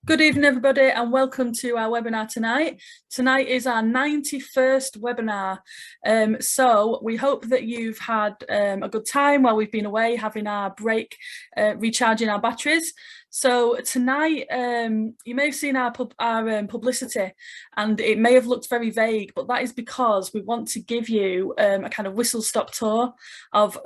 Good evening, everybody, and welcome to our webinar tonight. Tonight is our 91st webinar. So we hope that you've had a good time while we've been away, having our break, recharging our batteries. So tonight, you may have seen our publicity, and it may have looked very vague, but that is because we want to give you a kind of whistle-stop tour of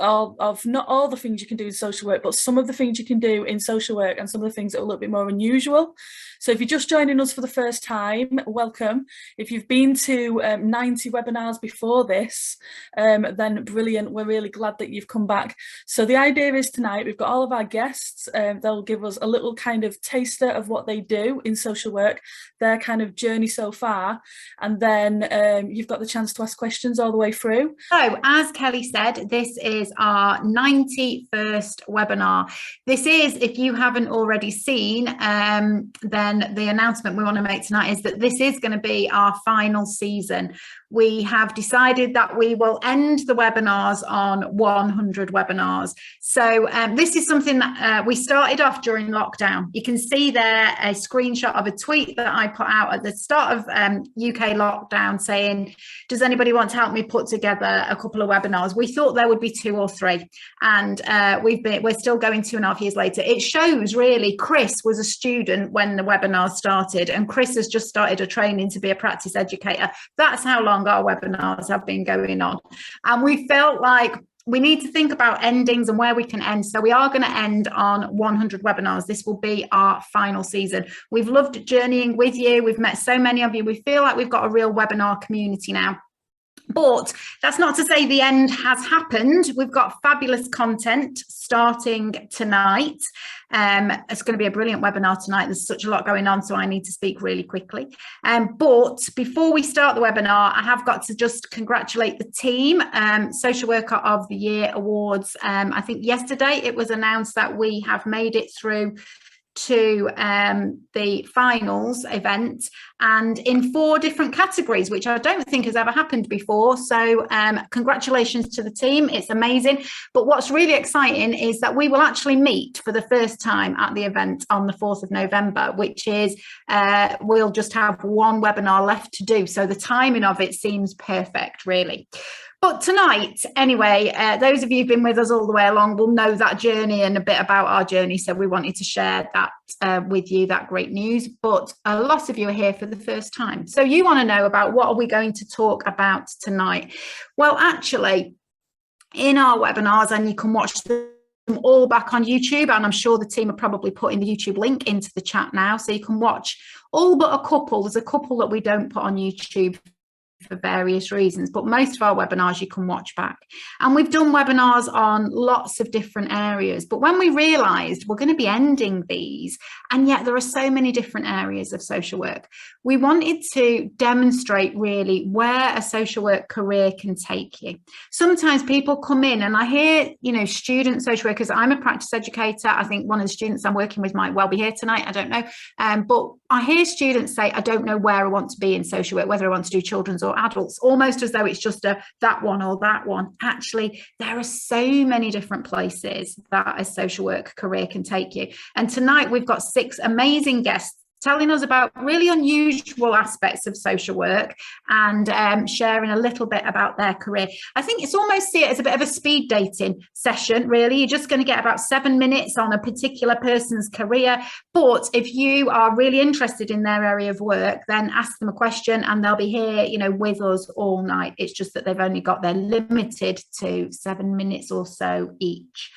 not all the things you can do in social work, but some of the things you can do in social work and some of the things that are a little bit more unusual. So if you're just joining us for the first time, welcome. If you've been to 90 webinars before this, then brilliant. We're really glad that you've come back. So the idea is tonight, we've got all of our guests. They'll give us a little kind of taster of what they do in social work, their kind of journey so far. And then you've got the chance to ask questions all the way through. So as Kelly said, this is our 91st webinar. This is, if you haven't already seen, then the announcement we want to make tonight is that this is going to be our final season. We have decided that we will end the webinars on 100 webinars. So this is something that we started off during lockdown. You can see there a screenshot of a tweet that I put out at the start of UK lockdown saying, does anybody want to help me put together a couple of webinars? We thought there would be 2 or 3, and we're still going 2.5 years later. It shows really Chris was a student when the webinar started, and Chris has just started a training to be a practice educator. That's how long our webinars have been going on, and we felt like we need to think about endings and where we can end. So we are going to end on 100 webinars. This will be our final season. We've loved journeying with you. We've met so many of you. We feel like we've got a real webinar community now. But that's not to say the end has happened. We've got fabulous content starting tonight. It's going to be a brilliant webinar tonight. There's such a lot going on, so I need to speak really quickly. But before we start the webinar, I have got to just congratulate the team. Social Worker of the Year Awards. I think yesterday it was announced that we have made it through to the finals event, and in 4 different categories, which I don't think has ever happened before. So congratulations to the team. It's amazing. But what's really exciting is that we will actually meet for the first time at the event on the 4th of November, which is we'll just have 1 webinar left to do. So the timing of it seems perfect, really. But tonight, anyway, those of you who've been with us all the way along will know that journey and a bit about our journey. So we wanted to share that with you, that great news. But a lot of you are here for the first time. So you want to know about what are we going to talk about tonight? Well, actually, in our webinars, and you can watch them all back on YouTube, and I'm sure the team are probably putting the YouTube link into the chat now. So you can watch all but a couple. There's a couple that we don't put on YouTube for various reasons, but most of our webinars you can watch back. And we've done webinars on lots of different areas, but when we realized we're going to be ending these, and yet there are so many different areas of social work, we wanted to demonstrate really where a social work career can take you. Sometimes people come in, and I hear, you know, student social workers. I'm a practice educator. I think one of the students I'm working with might well be here tonight, I don't know, but I hear students say, I don't know where I want to be in social work, whether I want to do children's or adults, almost as though it's just that one or that one. Actually, there are so many different places that a social work career can take you. And tonight we've got 6 amazing guests telling us about really unusual aspects of social work and sharing a little bit about their career. I think it's almost see it as a bit of a speed dating session, really. You're just going to get about 7 minutes on a particular person's career. But if you are really interested in their area of work, then ask them a question and they'll be here, you know, with us all night. It's just that they've only got, they're limited to 7 minutes or so each.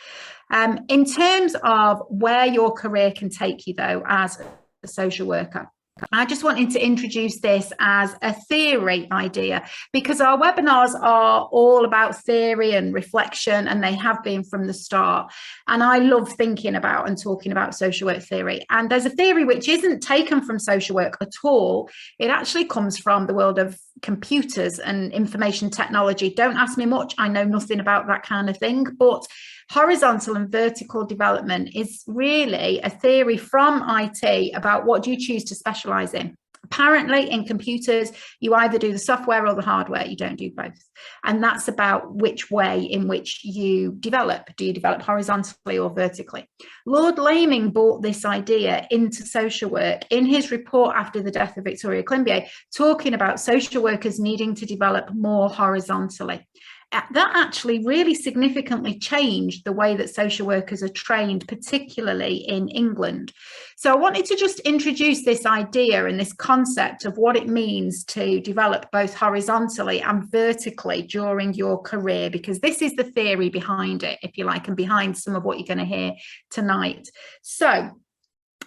In terms of where your career can take you, though, as a social worker, I just wanted to introduce this as a theory idea, because our webinars are all about theory and reflection, and they have been from the start. And I love thinking about and talking about social work theory. And there's a theory which isn't taken from social work at all. It actually comes from the world of computers and information technology. Don't ask me much. I know nothing about that kind of thing. But horizontal and vertical development is really a theory from IT about what do you choose to specialize in. Apparently in computers, you either do the software or the hardware, you don't do both. And that's about which way in which you develop. Do you develop horizontally or vertically? Lord Laming brought this idea into social work in his report after the death of Victoria Climbié, talking about social workers needing to develop more horizontally. That actually really significantly changed the way that social workers are trained, particularly in England. So I wanted to just introduce this idea and this concept of what it means to develop both horizontally and vertically during your career, because this is the theory behind it, if you like, and behind some of what you're going to hear tonight. So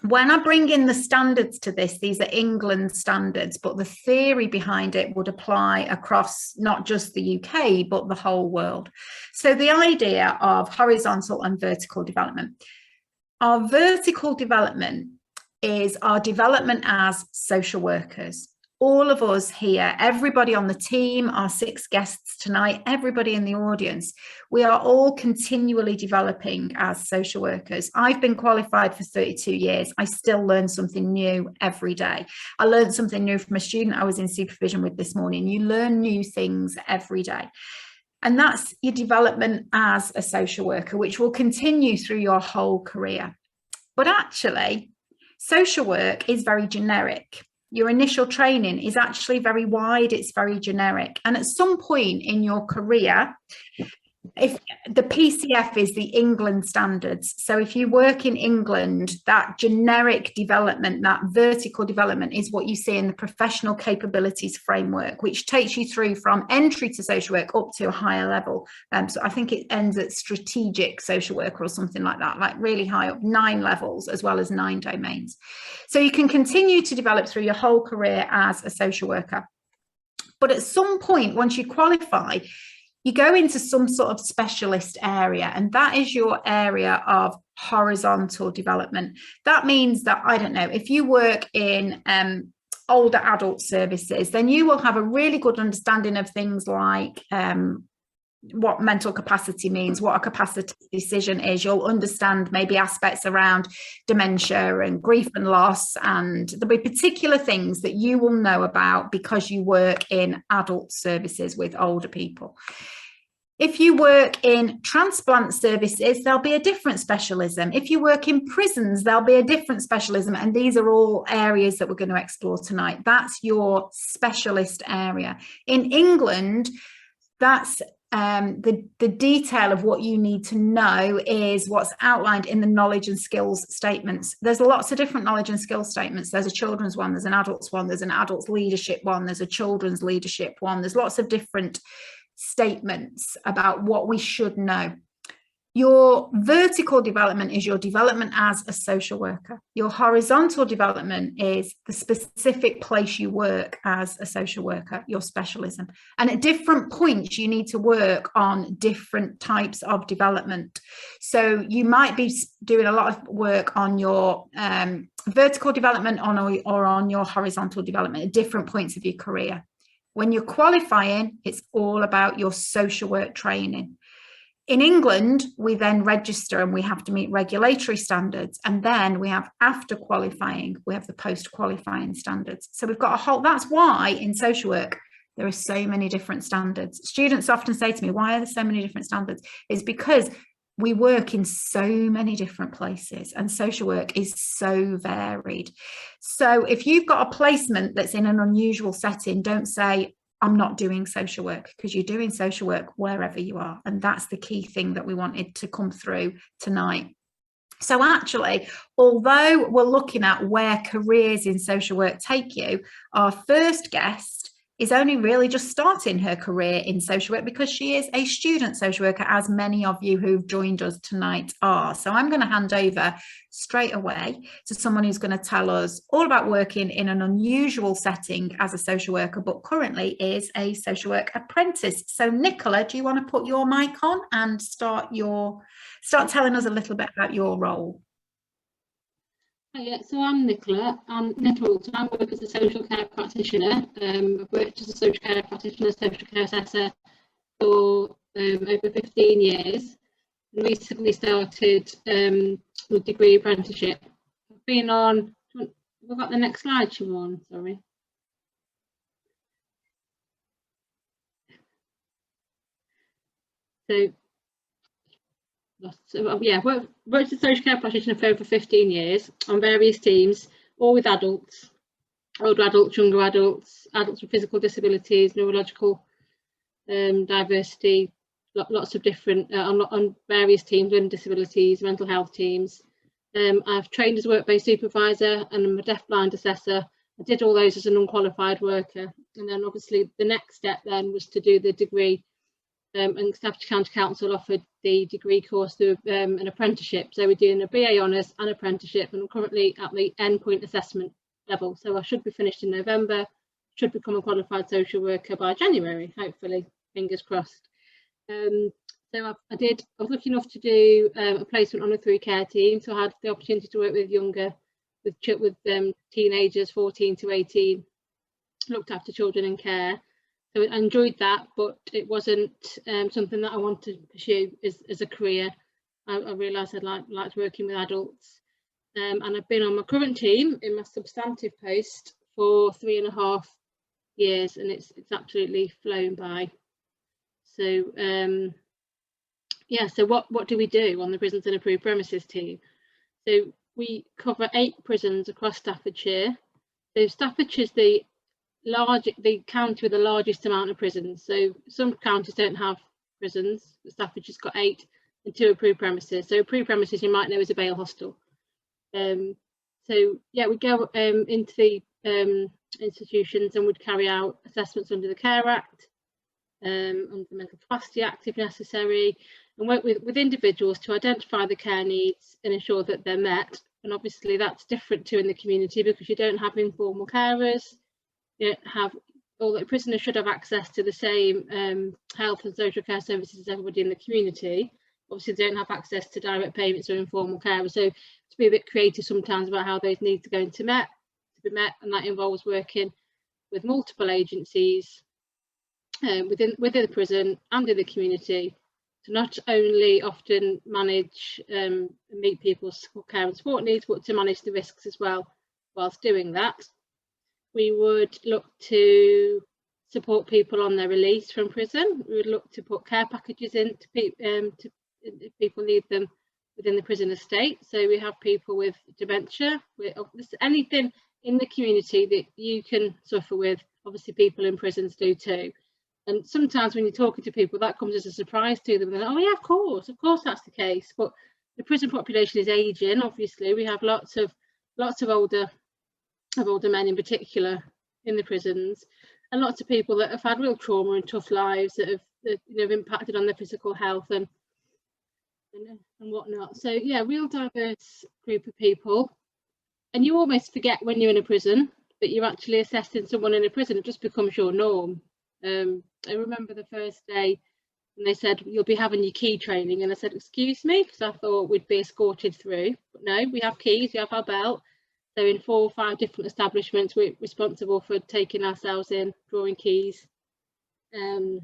when I bring in the standards to this, these are England standards, but the theory behind it would apply across not just the UK, but the whole world. So the idea of horizontal and vertical development. Our vertical development is our development as social workers. All of us here, everybody on the team, our 6 guests tonight, everybody in the audience, we are all continually developing as social workers. I've been qualified for 32 years. I still learn something new every day. I learned something new from a student I was in supervision with this morning. You learn new things every day. And that's your development as a social worker, which will continue through your whole career. But actually, social work is very generic. Your initial training is actually very wide, it's very generic. And at some point in your career, if the PCF is the England standards, so if you work in England, that generic development, that vertical development is what you see in the professional capabilities framework, which takes you through from entry to social work up to a higher level. So I think it ends at strategic social worker or something like that, like really high up, 9 levels as well as 9 domains. So you can continue to develop through your whole career as a social worker. But at some point, once you qualify, you go into some sort of specialist area, and that is your area of horizontal development. That means that, I don't know, if you work in older adult services, then you will have a really good understanding of things like what mental capacity means, what a capacity decision is. You'll understand maybe aspects around dementia and grief and loss, and there'll be particular things that you will know about because you work in adult services with older people. If you work in transplant services, there'll be a different specialism. If you work in prisons, there'll be a different specialism. And these are all areas that we're going to explore tonight. That's your specialist area. In England, that's the detail of what you need to know is what's outlined in the knowledge and skills statements. There's lots of different knowledge and skills statements. There's a children's one, there's an adults one, there's an adults leadership one, there's a children's leadership one. There's lots of different statements about what we should know. Your vertical development is your development as a social worker. Your horizontal development is the specific place you work as a social worker, your specialism. And at different points, you need to work on different types of development. So you might be doing a lot of work on your vertical development or on your horizontal development at different points of your career. When you're qualifying, it's all about your social work training. In England, we then register and we have to meet regulatory standards. And then we have, after qualifying, we have the post-qualifying standards. So we've got a whole, that's why in social work, there are so many different standards. Students often say to me, why are there so many different standards? It's because we work in so many different places and social work is so varied. So if you've got a placement that's in an unusual setting, don't say, I'm not doing social work, because you're doing social work wherever you are. And that's the key thing that we wanted to come through tonight. So actually, although we're looking at where careers in social work take you, our first guest is only really just starting her career in social work because she is a student social worker, as many of you who've joined us tonight are. So I'm going to hand over straight away to someone who's going to tell us all about working in an unusual setting as a social worker, but currently is a social work apprentice. So Nicola, do you want to put your mic on and start telling us a little bit about your role? Yeah, so I'm Nicola. I'm Nicola Aulton. I work as a social care practitioner. I've worked as a social care practitioner, social care assessor for over 15 years. And recently started a degree apprenticeship. I've been on, we've got the next slide, Siobhan, sorry. yeah, worked as a social care practitioner for over 15 years on various teams, all with adults, older adults, younger adults, adults with physical disabilities, neurological diversity, lots of different, on various teams, learning disabilities, mental health teams. I've trained as a work-based supervisor and I'm a deafblind assessor. I did all those as an unqualified worker, and then obviously the next step then was to do the degree, and Staffordshire County Council offered the degree course through an apprenticeship. So we're doing a BA Honours and apprenticeship, and I'm currently at the endpoint assessment level. So I should be finished in November, should become a qualified social worker by January, hopefully, fingers crossed. So I was lucky enough to do a placement on a 3 care team. So I had the opportunity to work with with teenagers 14 to 18, looked after children in care. So I enjoyed that, but it wasn't something that I wanted to pursue as a career. I realised I liked working with adults, and I've been on my current team in my substantive post for 3.5 years, and it's absolutely flown by. So yeah, so what do we do on the prisons and approved premises team? So we cover 8 prisons across Staffordshire. So Staffordshire's the county with the largest amount of prisons. So some counties don't have prisons, but Staffordshire's got 8 and 2 approved premises. So approved premises you might know is a bail hostel. So yeah, we go into the institutions and would carry out assessments under the Care Act, under the Mental Capacity Act if necessary, and work with individuals to identify the care needs and ensure that they're met. And obviously that's different to in the community, because you don't have informal carers. You don't have, all the prisoners should have access to the same health and social care services as everybody in the community. Obviously they don't have access to direct payments or informal carers, so to be a bit creative sometimes about how those needs are going to be met, and that involves working with multiple agencies within the prison and in the community to not only often manage and meet people's care and support needs, but to manage the risks as well whilst doing that. We would look to support people on their release from prison. We would look to put care packages in if people need them within the prison estate. So we have people with dementia, with anything in the community that you can suffer with. Obviously people in prisons do too. And sometimes when you're talking to people, that comes as a surprise to them. They're like, oh yeah, of course that's the case. But the prison population is ageing. Obviously we have lots of older men in particular in the prisons, and lots of people that have had real trauma and tough lives that have impacted on their physical health and whatnot. So yeah, real diverse group of people, and you almost forget when you're in a prison that you're actually assessing someone in a prison. It just becomes your norm. I remember the first day and they said you'll be having your key training, and I said excuse me, because I thought we'd be escorted through, but no, we have keys, we have our belt. So in 4 or 5 different establishments we're responsible for taking ourselves in, drawing keys, and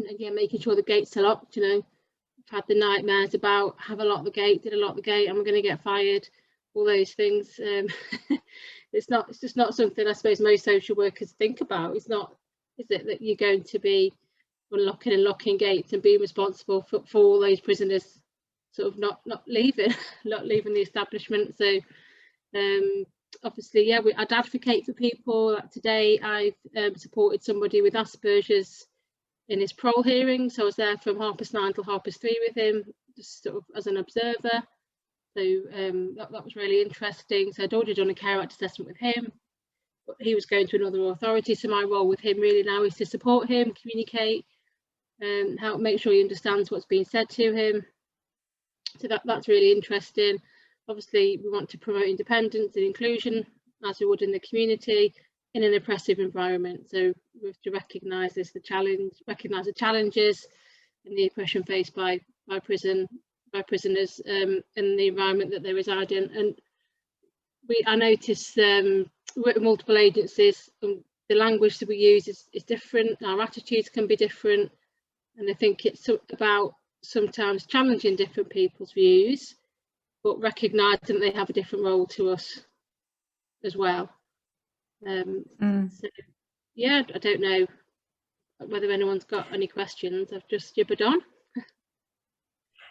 again making sure the gates are locked. I've had the nightmares about have I locked the gate, did I lock the gate, am I going to get fired, all those things. It's just not something I suppose most social workers think about. It's not, is it, that you're going to be unlocking and locking gates and being responsible for all those prisoners sort of not leaving the establishment. So obviously, yeah, I'd advocate for people. Today I've supported somebody with Asperger's in his parole hearing, so I was there from 9:30 till 3:30 with him, just sort of as an observer. So that was really interesting. So I'd already done a Care Act assessment with him, but he was going to another authority, so my role with him really now is to support him, communicate, and help make sure he understands what's being said to him. So that's really interesting. Obviously we want to promote independence and inclusion as we would in the community in an oppressive environment. So we have to recognise the challenges and the oppression faced by prisoners in the environment that they reside in. And I notice we work with multiple agencies, and the language that we use is different, our attitudes can be different, and I think it's about sometimes challenging different people's views, but recognising that they have a different role to us as well. So yeah, I don't know whether anyone's got any questions. I've just gibbered on.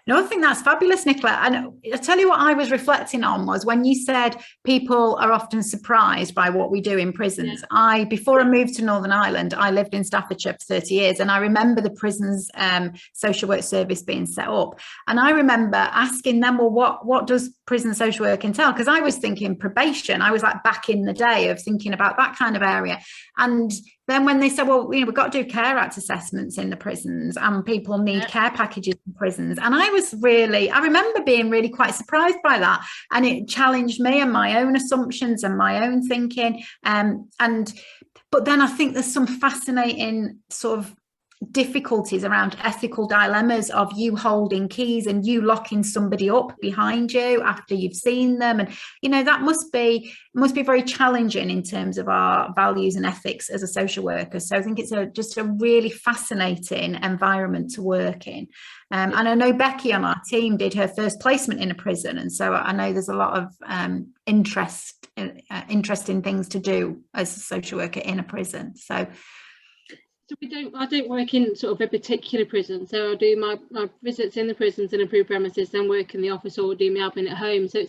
No, I think that's fabulous, Nicola. And I tell you what I was reflecting on was when you said people are often surprised by what we do in prisons. Yeah. Before I moved to Northern Ireland, I lived in Staffordshire for 30 years, and I remember the prison's social work service being set up. And I remember asking them, well, what does prison social work entail? Because I was thinking probation. I was like back in the day of thinking about that kind of area. And then when they said, well, we've got to do Care Act assessments in the prisons and people need care packages in prisons. And I remember being really quite surprised by that. And it challenged me and my own assumptions and my own thinking. But then I think there's some fascinating sort of difficulties around ethical dilemmas of you holding keys and you locking somebody up behind you after you've seen them, and that must be very challenging in terms of our values and ethics as a social worker. So I think it's just a really fascinating environment to work in. And I know Becky on our team did her first placement in a prison, and so I know there's a lot of interesting things to do as a social worker in a prison. So I don't work in sort of a particular prison, so I do my visits in the prisons and approved premises, then work in the office or do my admin at home. So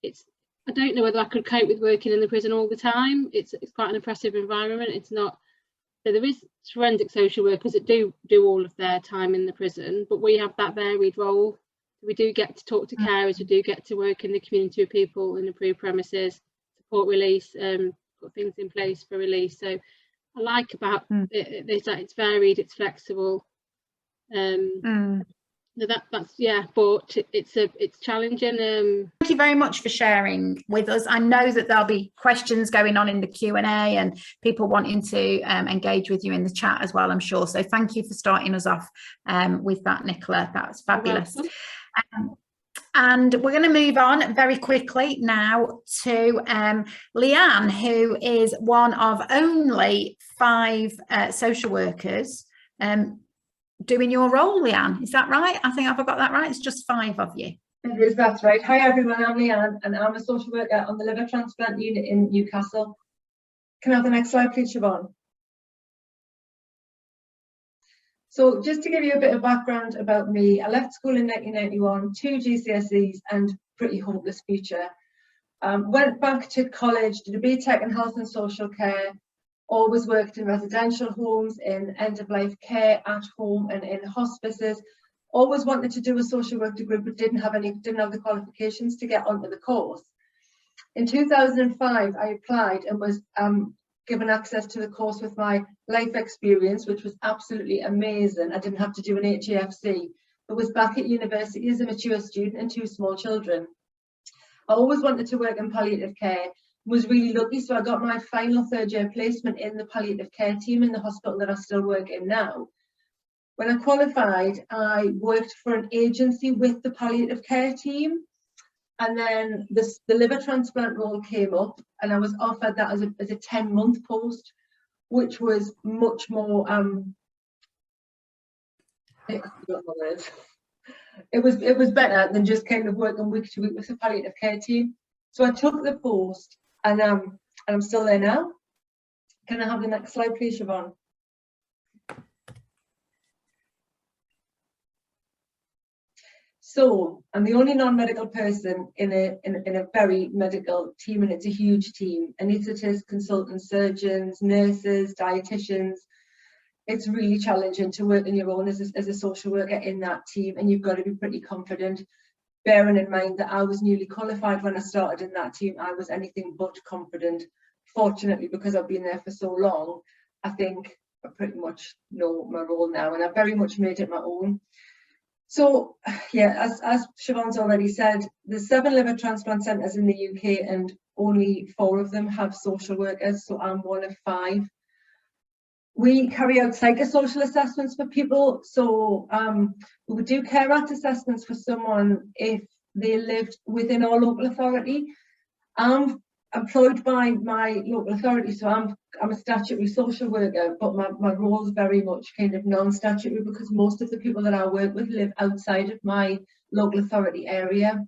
it's I don't know whether I could cope with working in the prison all the time. It's quite an oppressive environment. It's not. So there is forensic social workers that do all of their time in the prison, but we have that varied role. We do get to talk to carers, we do get to work in the community with people in approved premises, support release, put things in place for release. So I like about it that it's varied, it's flexible. That's but it's challenging. Thank you very much for sharing with us. I know that there'll be questions going on in the Q&A and people wanting to engage with you in the chat as well, I'm sure. So thank you for starting us off with that, Nicola. That was fabulous. And we're going to move on very quickly now to Lianne, who is one of only 5 social workers doing your role, Lianne. Is that right? I think I've got that right. It's just 5 of you. It is, that's right. Hi everyone, I'm Lianne and I'm a social worker on the liver transplant unit in Newcastle. Can I have the next slide please, Siobhan? So just to give you a bit of background about me, I left school in 1991, 2 GCSEs and pretty hopeless future. Went back to college, did a BTEC in health and social care, always worked in residential homes, in end-of-life care, at home and in hospices. Always wanted to do a social work degree but didn't have the qualifications to get onto the course. In 2005 I applied and was given access to the course with my life experience, which was absolutely amazing. I didn't have to do an HAFC, but was back at university as a mature student and 2 small children. I always wanted to work in palliative care, was really lucky, so I got my final 3rd year placement in the palliative care team in the hospital that I still work in now. When I qualified, I worked for an agency with the palliative care team, and then the liver transplant role came up and I was offered that as a 10-month post, which was much more it was better than just kind of working week to week with the palliative care team. So I took the post and I'm still there now. Can I have the next slide please, Siobhan? So I'm the only non-medical person in a very medical team, and it's a huge team. Anaesthetists, consultants, surgeons, nurses, dietitians. It's really challenging to work on your own as a social worker in that team, and you've got to be pretty confident. Bearing in mind that I was newly qualified when I started in that team, I was anything but confident. Fortunately, because I've been there for so long, I think I pretty much know my role now, and I've very much made it my own. So yeah, as Siobhan's already said, there's 7 liver transplant centres in the UK and only 4 of them have social workers, so I'm one of 5. We carry out psychosocial assessments for people, so we would do Care Act assessments for someone if they lived within our local authority. I'm employed by my local authority, so I'm a statutory social worker, but my role is very much kind of non-statutory because most of the people that I work with live outside of my local authority area.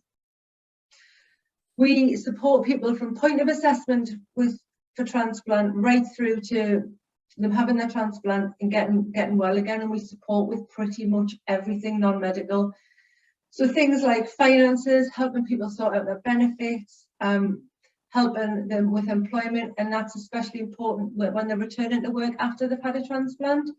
We support people from point of assessment for transplant right through to them having their transplant and getting well again, and we support with pretty much everything non-medical. So things like finances, helping people sort out their benefits, helping them with employment, and that's especially important when they're returning to work after they've had a transplant.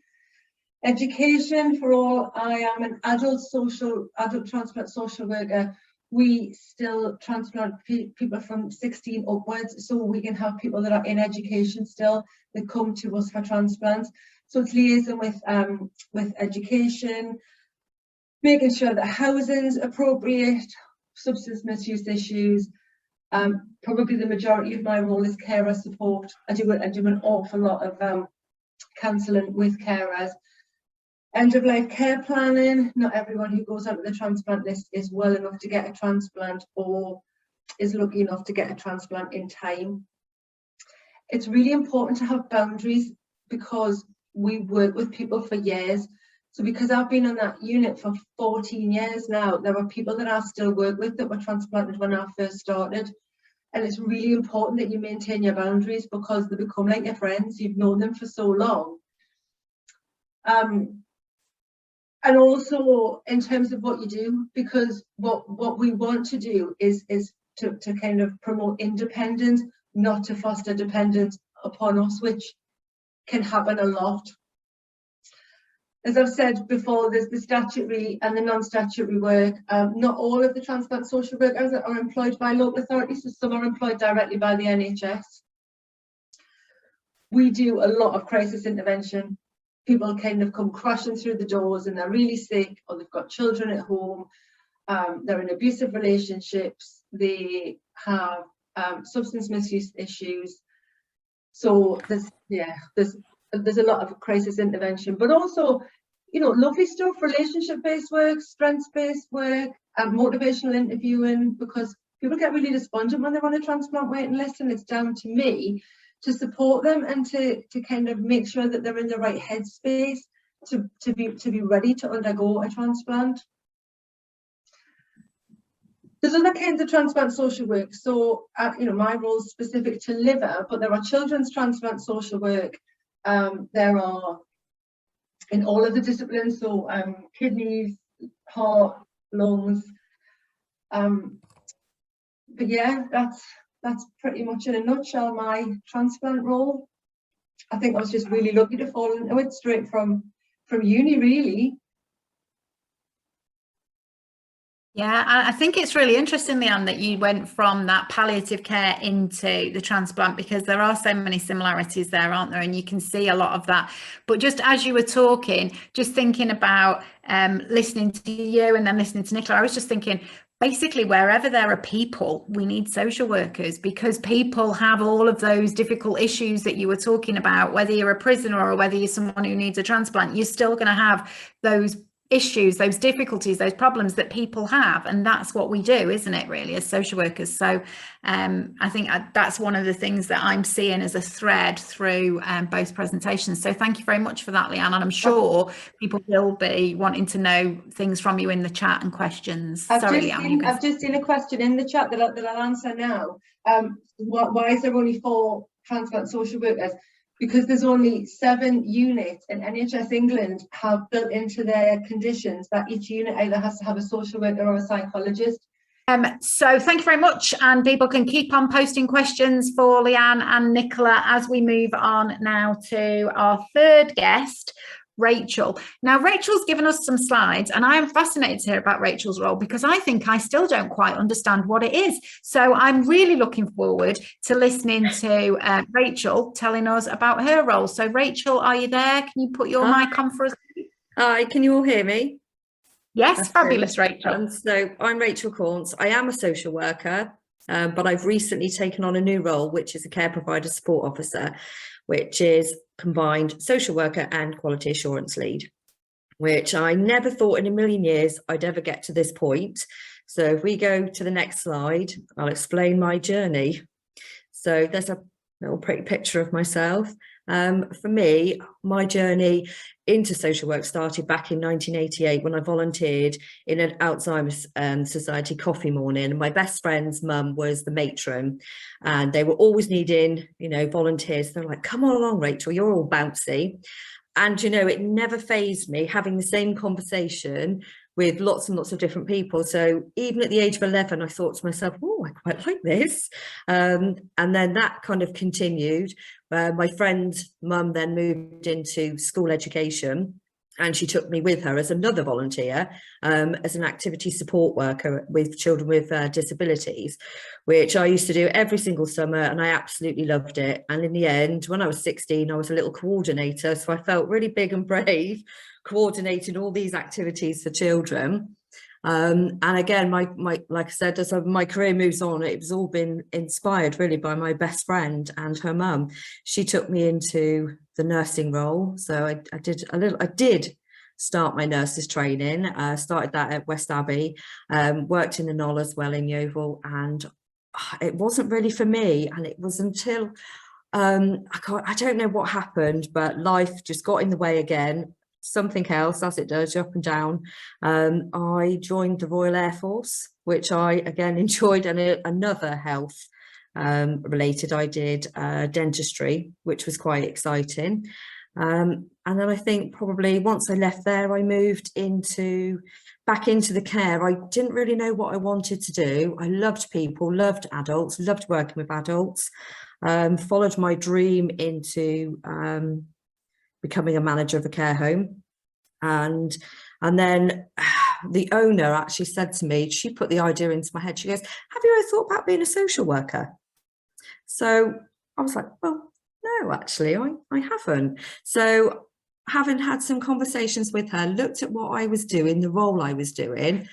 Education for all. I am an adult transplant social worker. We still transplant people from 16 upwards, so we can have people that are in education still that come to us for transplants. So it's liaising with education, making sure that housing's appropriate, substance misuse issues. Probably the majority of my role is carer support. I do an awful lot of counselling with carers. End-of-life care planning. Not everyone who goes onto the transplant list is well enough to get a transplant or is lucky enough to get a transplant in time. It's really important to have boundaries because we work with people for years. So because I've been on that unit for 14 years now, there are people that I still work with that were transplanted when I first started. And it's really important that you maintain your boundaries because they become like your friends. You've known them for so long. And also in terms of what you do, because what we want to do is to kind of promote independence, not to foster dependence upon us, which can happen a lot. As I've said before, there's the statutory and the non-statutory work. Not all of the transplant social workers are employed by local authorities, so some are employed directly by the NHS. We do a lot of crisis intervention. People kind of come crashing through the doors and they're really sick, or they've got children at home, they're in abusive relationships, they have substance misuse issues. So there's a lot of crisis intervention, but also, you know, lovely stuff, relationship-based work, strengths-based work, motivational interviewing, because people get really despondent when they're on a transplant waiting list, and it's down to me to support them and to kind of make sure that they're in the right headspace to be ready to undergo a transplant. There's other kinds of transplant social work. So, you know, my role is specific to liver, but there are children's transplant social work. There are in all of the disciplines, so kidneys, heart, lungs. But yeah, that's pretty much in a nutshell my transplant role. I think I was just really lucky to fall into it straight from uni, really. Yeah, I think it's really interesting, Lianne, that you went from that palliative care into the transplant, because there are so many similarities there, aren't there? And you can see a lot of that. But just as you were talking, just thinking about listening to you and then listening to Nicola, I was just thinking, basically, wherever there are people, we need social workers, because people have all of those difficult issues that you were talking about. Whether you're a prisoner or whether you're someone who needs a transplant, you're still going to have those issues, those difficulties, those problems that people have, and that's what we do, isn't it, really, as social workers? So I think that's one of the things that I'm seeing as a thread through both presentations. So thank you very much for that, Lianne, and I'm sure people will be wanting to know things from you in the chat and questions. I've just seen a question in the chat that I'll answer now. Why is there only 4 transplant social workers? Because there's only 7 units, and NHS England have built into their conditions that each unit either has to have a social worker or a psychologist. So thank you very much, and people can keep on posting questions for Lianne and Nicola as we move on now to our third guest, Rachel. Now, Rachel's given us some slides, and I am fascinated to hear about Rachel's role, because I think I still don't quite understand what it is. So I'm really looking forward to listening to Rachel telling us about her role. So Rachel, are you there? Can you put your mic on for us? Hi, can you all hear me? Yes, That's fabulous, good. Rachel. So I'm Rachel Caunce. I am a social worker, but I've recently taken on a new role, which is a care provider support officer, which is combined social worker and quality assurance lead, which I never thought in a million years I'd ever get to this point. So if we go to the next slide, I'll explain my journey. So there's a little pretty picture of myself. For me, my journey into social work started back in 1988 when I volunteered in an Alzheimer's Society coffee morning. And my best friend's mum was the matron, and they were always needing, you know, volunteers. They're like, come on along, Rachel, you're all bouncy. And, you know, it never fazed me having the same conversation with lots and lots of different people. So even at the age of 11, I thought to myself, oh, I quite like this. And then that kind of continued. My friend's mum then moved into school education, and she took me with her as another volunteer, as an activity support worker with children with disabilities, which I used to do every single summer, and I absolutely loved it. And in the end, when I was 16, I was a little coordinator, so I felt really big and brave coordinating all these activities for children. And again, my like I said, as my career moves on, it's all been inspired really by my best friend and her mum. She took me into the nursing role, so I did start my nurses training. Started that at West Abbey, worked in the Knoll as well in Yeovil, and it wasn't really for me. And it was until I don't know what happened, but life just got in the way again. Something else, as it does, up and down. I joined the Royal Air Force, which I again enjoyed, and another health related. I did dentistry, which was quite exciting. And then I think probably once I left there, I moved back into the care. I didn't really know what I wanted to do. I loved people, loved adults, loved working with adults. Followed my dream into becoming a manager of a care home, and then the owner actually said to me, she put the idea into my head, she goes, have you ever thought about being a social worker? So I was like, well, no, actually I haven't. So having had some conversations with her, looked at what I was doing, the role I was doing,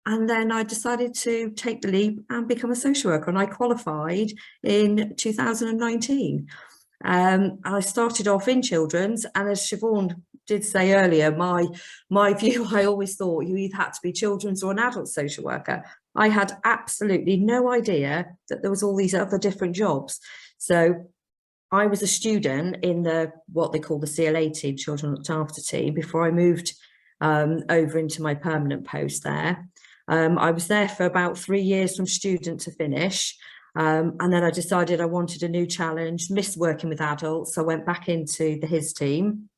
and then I decided to take the leap and become a social worker, and I qualified in 2019. I started off in children's, and as Siobhan did say earlier, my view, I always thought you either had to be children's or an adult social worker. I had absolutely no idea that there was all these other different jobs. So I was a student in what they call the CLA team, Children Looked After team, before I moved over into my permanent post there. I was there for about 3 years from student to finish. And then I decided I wanted a new challenge, missed working with adults. So I went back into the HIS team,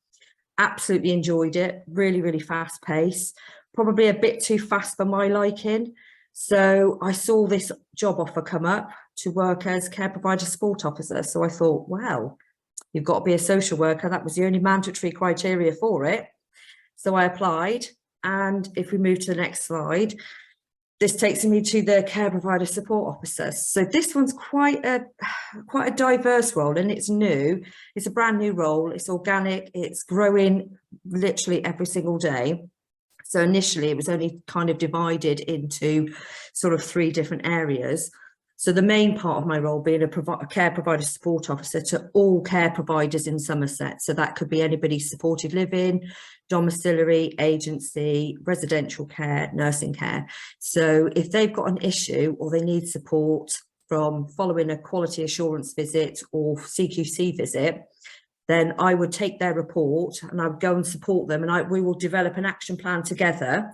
absolutely enjoyed it, really, really fast pace, probably a bit too fast for my liking. So I saw this job offer come up to work as care provider support officer. So I thought, well, you've got to be a social worker. That was the only mandatory criteria for it. So I applied. And if we move to the next slide, this takes me to the care provider support officer. So this one's quite a diverse role, and it's new. It's a brand new role. It's organic. It's growing literally every single day. So initially it was only kind of divided into sort of 3 different areas. So the main part of my role being a care provider support officer to all care providers in Somerset. So that could be anybody supported living, domiciliary, agency, residential care, nursing care. So if they've got an issue or they need support from following a quality assurance visit or CQC visit, then I would take their report and I would go and support them, and we will develop an action plan together.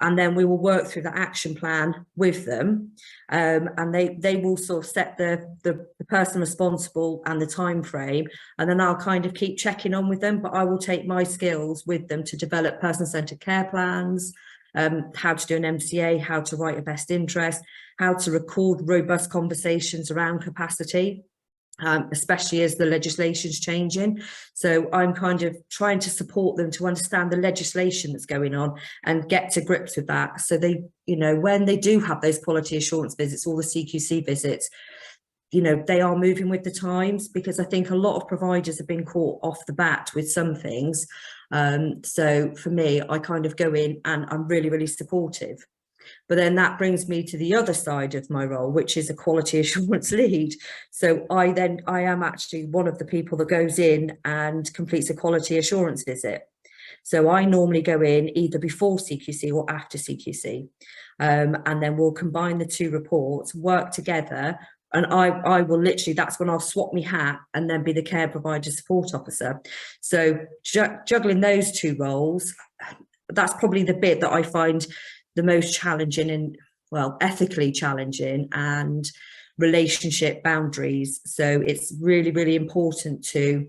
And then we will work through the action plan with them, and they will sort of set the person responsible and the time frame, and then I'll kind of keep checking on with them. But I will take my skills with them to develop person-centred care plans, how to do an MCA, how to write a best interest, how to record robust conversations around capacity. Especially as the legislation's changing. So I'm kind of trying to support them to understand the legislation that's going on and get to grips with that. So they, you know, when they do have those quality assurance visits, all the CQC visits, you know, they are moving with the times, because I think a lot of providers have been caught off the bat with some things. So for me, I kind of go in and I'm really, really supportive. But then that brings me to the other side of my role, which is a quality assurance lead. So I am actually one of the people that goes in and completes a quality assurance visit. So I normally go in either before CQC or after CQC, and then we'll combine the 2 reports, work together, and I will literally, that's when I'll swap my hat and then be the care provider support officer. So juggling those 2 roles, that's probably the bit that I find the most challenging and, well, ethically challenging, and relationship boundaries. So it's really, really important to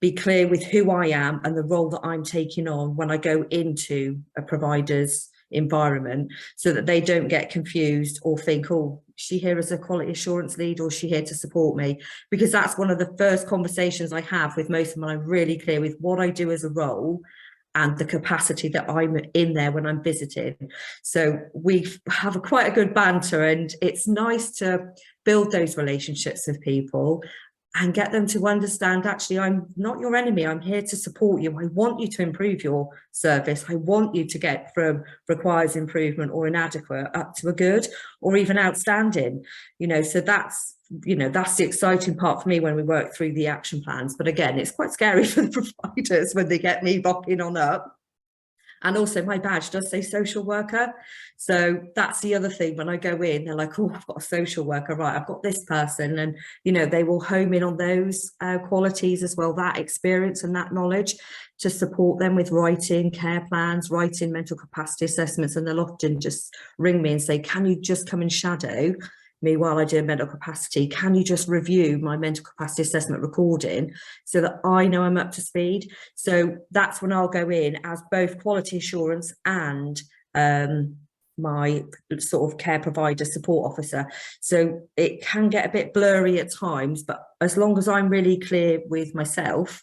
be clear with who I am and the role that I'm taking on when I go into a provider's environment, so that they don't get confused or think, oh, is she here as a quality assurance lead, or is she here to support me? Because that's one of the first conversations I have with most of them. I'm really clear with what I do as a role and the capacity that I'm in there when I'm visiting. So we have quite a good banter, and it's nice to build those relationships with people and get them to understand, actually, I'm not your enemy. I'm here to support you. I want you to improve your service. I want you to get from requires improvement or inadequate up to a good or even outstanding. You know, so that's the exciting part for me when we work through the action plans. But again, it's quite scary for the providers when they get me rocking on up. And also my badge does say social worker. So that's the other thing. When I go in, they're like, oh, I've got a social worker, right, I've got this person. And, you know, they will home in on those qualities as well, that experience and that knowledge, to support them with writing care plans, writing mental capacity assessments. And they'll often just ring me and say, can you just come and shadow me while I do mental capacity? Can you just review my mental capacity assessment recording so that I know I'm up to speed? So that's when I'll go in as both quality assurance and my sort of care provider support officer. So it can get a bit blurry at times, but as long as I'm really clear with myself,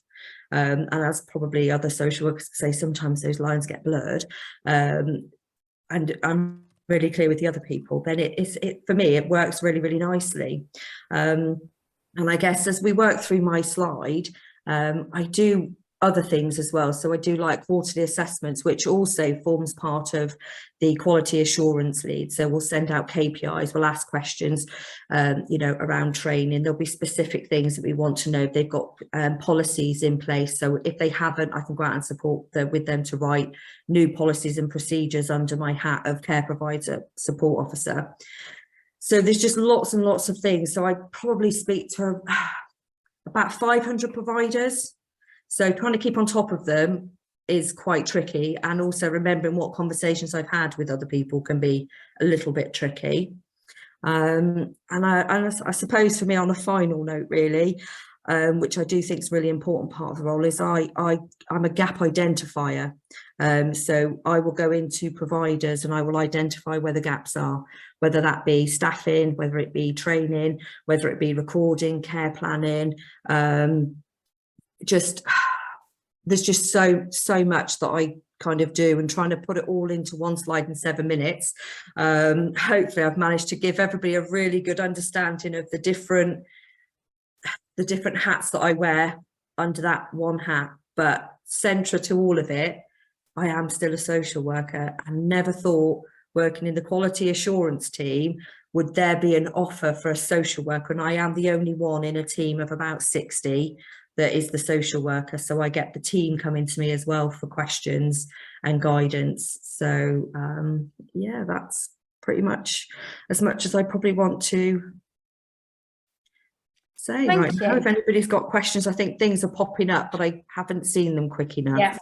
and as probably other social workers say, sometimes those lines get blurred, and I'm really clear with the other people, then for me, it works really, really nicely. And I guess as we work through my slide, I do other things as well. So I do like quarterly assessments, which also forms part of the quality assurance lead. So we'll send out KPIs, we'll ask questions, around training. There'll be specific things that we want to know. They've got policies in place. So if they haven't, I can go out and support with them to write new policies and procedures under my hat of care provider support officer. So there's just lots and lots of things. So I probably speak to about 500 providers. So trying to keep on top of them is quite tricky, and also remembering what conversations I've had with other people can be a little bit tricky. And I suppose for me, on a final note, really, which I do think is a really important part of the role, is I'm a gap identifier. So I will go into providers and I will identify where the gaps are, whether that be staffing, whether it be training, whether it be recording, care planning. There's just so much that I kind of do, and trying to put it all into one slide in 7 minutes. Hopefully I've managed to give everybody a really good understanding of the different hats that I wear under that one hat. But central to all of it, I am still a social worker, and never thought working in the quality assurance team would there be an offer for a social worker. And I am the only one in a team of about 60 that is the social worker. So I get the team coming to me as well for questions and guidance. So yeah, that's pretty much as I probably want to say right now. If anybody's got questions, I think things are popping up, but I haven't seen them quick enough. Yeah.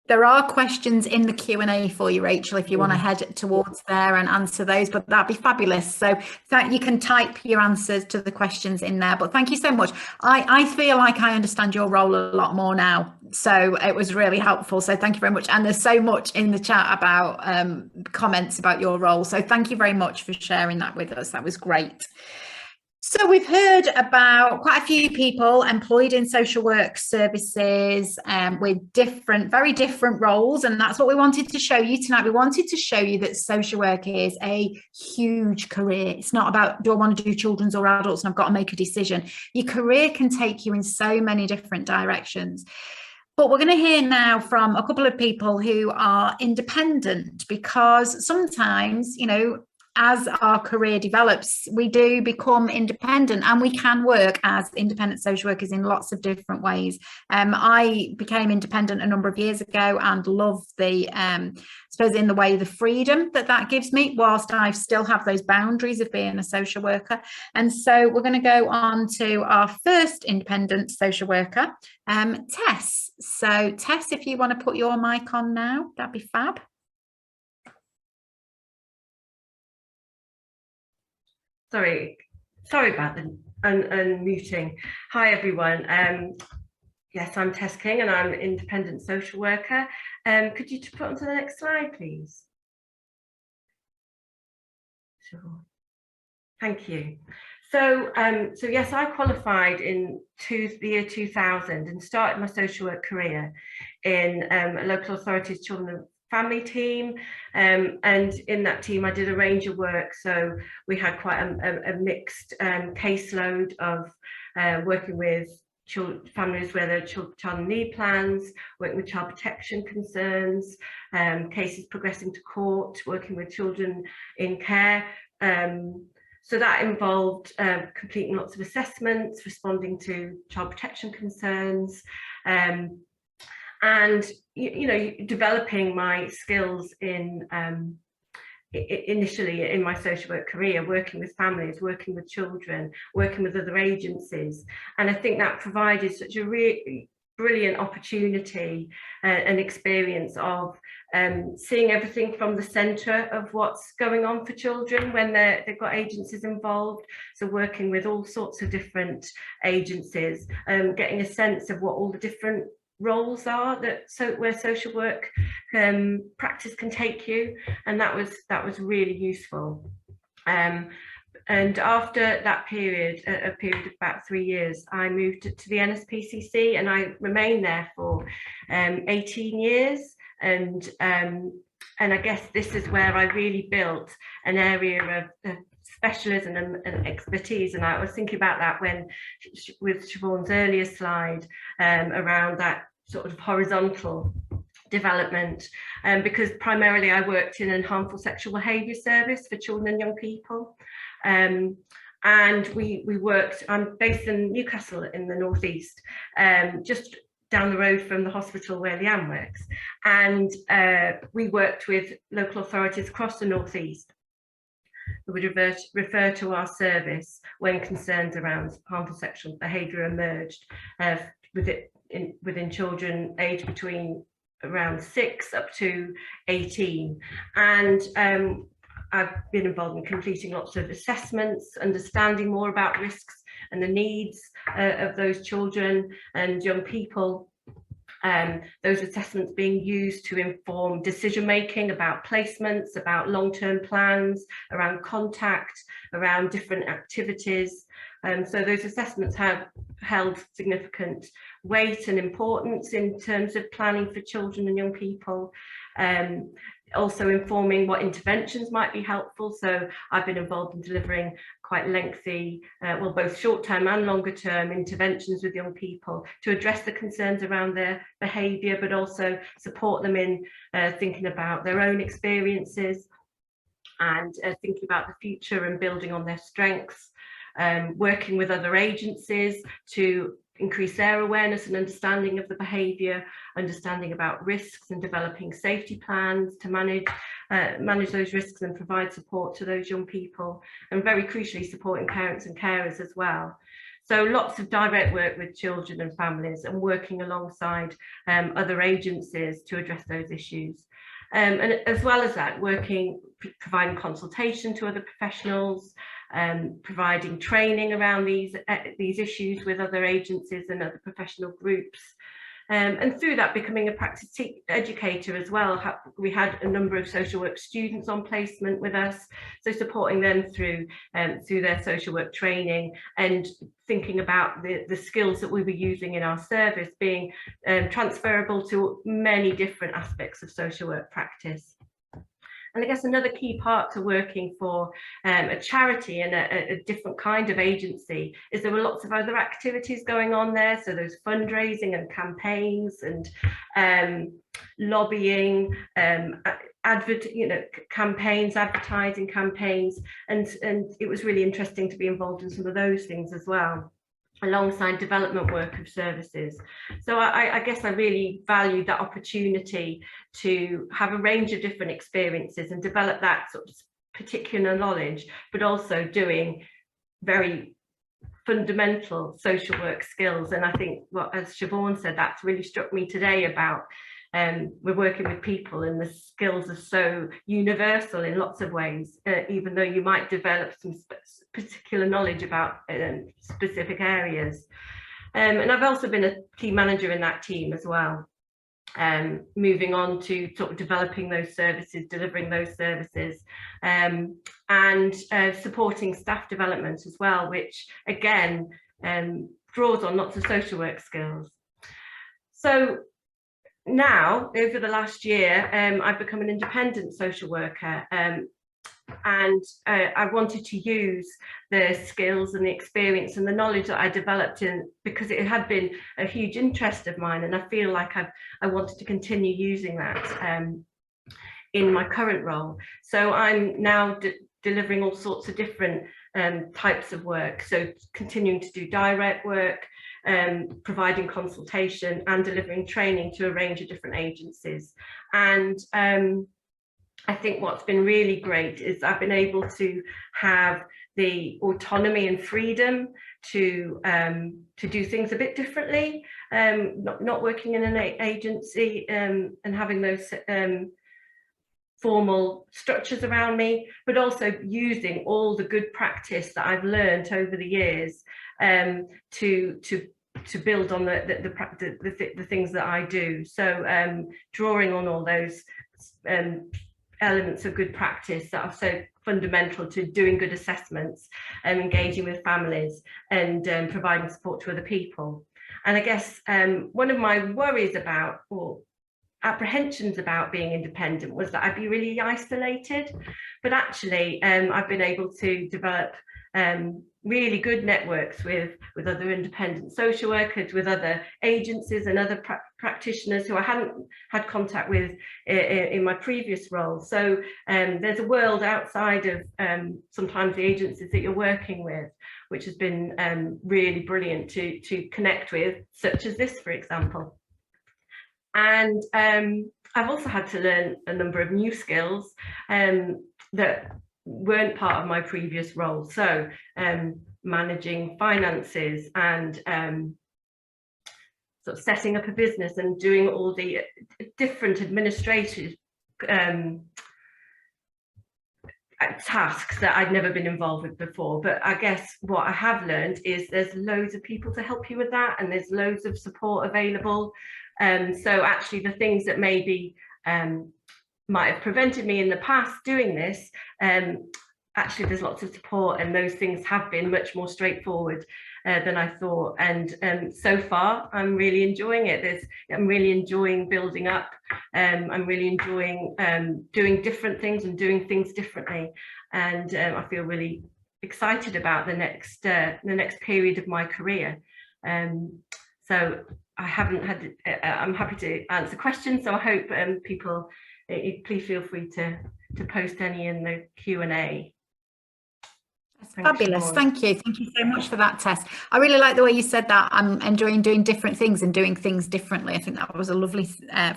There are questions in the Q&A for you, Rachel, if you want to head towards there and answer those, but that'd be fabulous. So that you can type your answers to the questions in there. But thank you so much. I feel like I understand your role a lot more now. So it was really helpful. So thank you very much. And there's so much in the chat about comments about your role. So thank you very much for sharing that with us. That was great. So we've heard about quite a few people employed in social work services with very different roles. And that's what we wanted to show you tonight. We wanted to show you that social work is a huge career. It's not about, do I want to do children's or adults and I've got to make a decision. Your career can take you in so many different directions. But we're going to hear now from a couple of people who are independent, because sometimes, as our career develops, we do become independent, and we can work as independent social workers in lots of different ways. I became independent a number of years ago and love the, in the way, the freedom that gives me, whilst I still have those boundaries of being a social worker. And so we're going to go on to our first independent social worker, Tess. So Tess, if you want to put your mic on now, that'd be fab. Sorry about the unmuting. Hi everyone. Yes, I'm Tess King and I'm an independent social worker. Could you put onto the next slide, please? Sure. Thank you. So, yes, I qualified in the year 2000 and started my social work career in a local authority's children and family team, and in that team I did a range of work. So we had quite a mixed caseload of working with families where there are child and need plans, working with child protection concerns, cases progressing to court, working with children in care. So that involved completing lots of assessments, responding to child protection concerns, and developing my skills in initially in my social work career, working with families, working with children, working with other agencies. And I think that provided such a really brilliant opportunity and experience of seeing everything from the centre of what's going on for children when they've got agencies involved. So working with all sorts of different agencies, getting a sense of what all the different roles are where social work practice can take you, and that was really useful. And after that period, a period of about 3 years, I moved to the NSPCC and I remained there for 18 years. And I guess this is where I really built an area of specialism and expertise. And I was thinking about that with Siobhan's earlier slide around that sort of horizontal development, because primarily I worked in a harmful sexual behaviour service for children and young people. And we worked, I'm based in Newcastle in the northeast, just down the road from the hospital where Lianne works, and we worked with local authorities across the northeast who would refer to our service when concerns around harmful sexual behaviour emerged within children aged between around 6 up to 18. And I've been involved in completing lots of assessments, understanding more about risks and the needs of those children and young people. Those assessments being used to inform decision making about placements, about long-term plans, around contact, around different activities. So those assessments have held significant weight and importance in terms of planning for children and young people. Also informing what interventions might be helpful. So I've been involved in delivering quite lengthy, well, both short-term and longer-term interventions with young people to address the concerns around their behaviour, but also support them in thinking about their own experiences and thinking about the future and building on their strengths, working with other agencies to increase their awareness and understanding of the behaviour, understanding about risks and developing safety plans to manage those risks and provide support to those young people, and very crucially supporting parents and carers as well. So lots of direct work with children and families and working alongside other agencies to address those issues. And as well as that, providing consultation to other professionals, providing training around these issues with other agencies and other professional groups, and through that becoming a practice educator as well. We had a number of social work students on placement with us, so supporting them through their social work training and thinking about the skills that we were using in our service being transferable to many different aspects of social work practice. And I guess another key part to working for a charity and a different kind of agency is there were lots of other activities going on there. So there's fundraising and campaigns and lobbying, campaigns, advertising campaigns, and it was really interesting to be involved in some of those things as well, alongside development work of services. So I guess I really valued that opportunity to have a range of different experiences and develop that sort of particular knowledge, but also doing very fundamental social work skills. And I think, as Siobhan said, that's really struck me today about we're working with people and the skills are so universal in lots of ways, even though you might develop some particular knowledge about specific areas. And I've also been a team manager in that team as well, moving on to sort of developing those services, delivering those services, and supporting staff development as well, which again draws on lots of social work skills. So now, over the last year, I've become an independent social worker, and I wanted to use the skills and the experience and the knowledge that I developed because it had been a huge interest of mine, and I feel like I wanted to continue using that in my current role. So I'm now delivering all sorts of different types of work, so continuing to do direct work, providing consultation and delivering training to a range of different agencies. And I think what's been really great is I've been able to have the autonomy and freedom to do things a bit differently, not working in an agency and having those formal structures around me, but also using all the good practice that I've learned over the years to build on the things that I do. So drawing on all those elements of good practice that are so fundamental to doing good assessments and engaging with families and providing support to other people. And I guess one of my worries about, or apprehensions about being independent, was that I'd be really isolated, but actually I've been able to develop really good networks with other independent social workers, with other agencies and other practitioners who I hadn't had contact with in my previous role. So there's a world outside of sometimes the agencies that you're working with, which has been really brilliant to connect with, such as this, for example. And I've also had to learn a number of new skills that weren't part of my previous role. So managing finances and sort of setting up a business and doing all the different administrative tasks that I'd never been involved with before. But I guess what I have learned is there's loads of people to help you with that, and there's loads of support available. So actually the things that maybe might have prevented me in the past doing this, actually there's lots of support, and those things have been much more straightforward than I thought. And so far I'm really enjoying it. I'm really enjoying building up. I'm really enjoying doing different things and doing things differently. And I feel really excited about the next period of my career. So I haven't had, I'm happy to answer questions. So I hope people, please feel free to post any in the Q&A. Fabulous. Thank you so much for that, Tess. I really like the way you said that. I'm enjoying doing different things and doing things differently. I think that was a lovely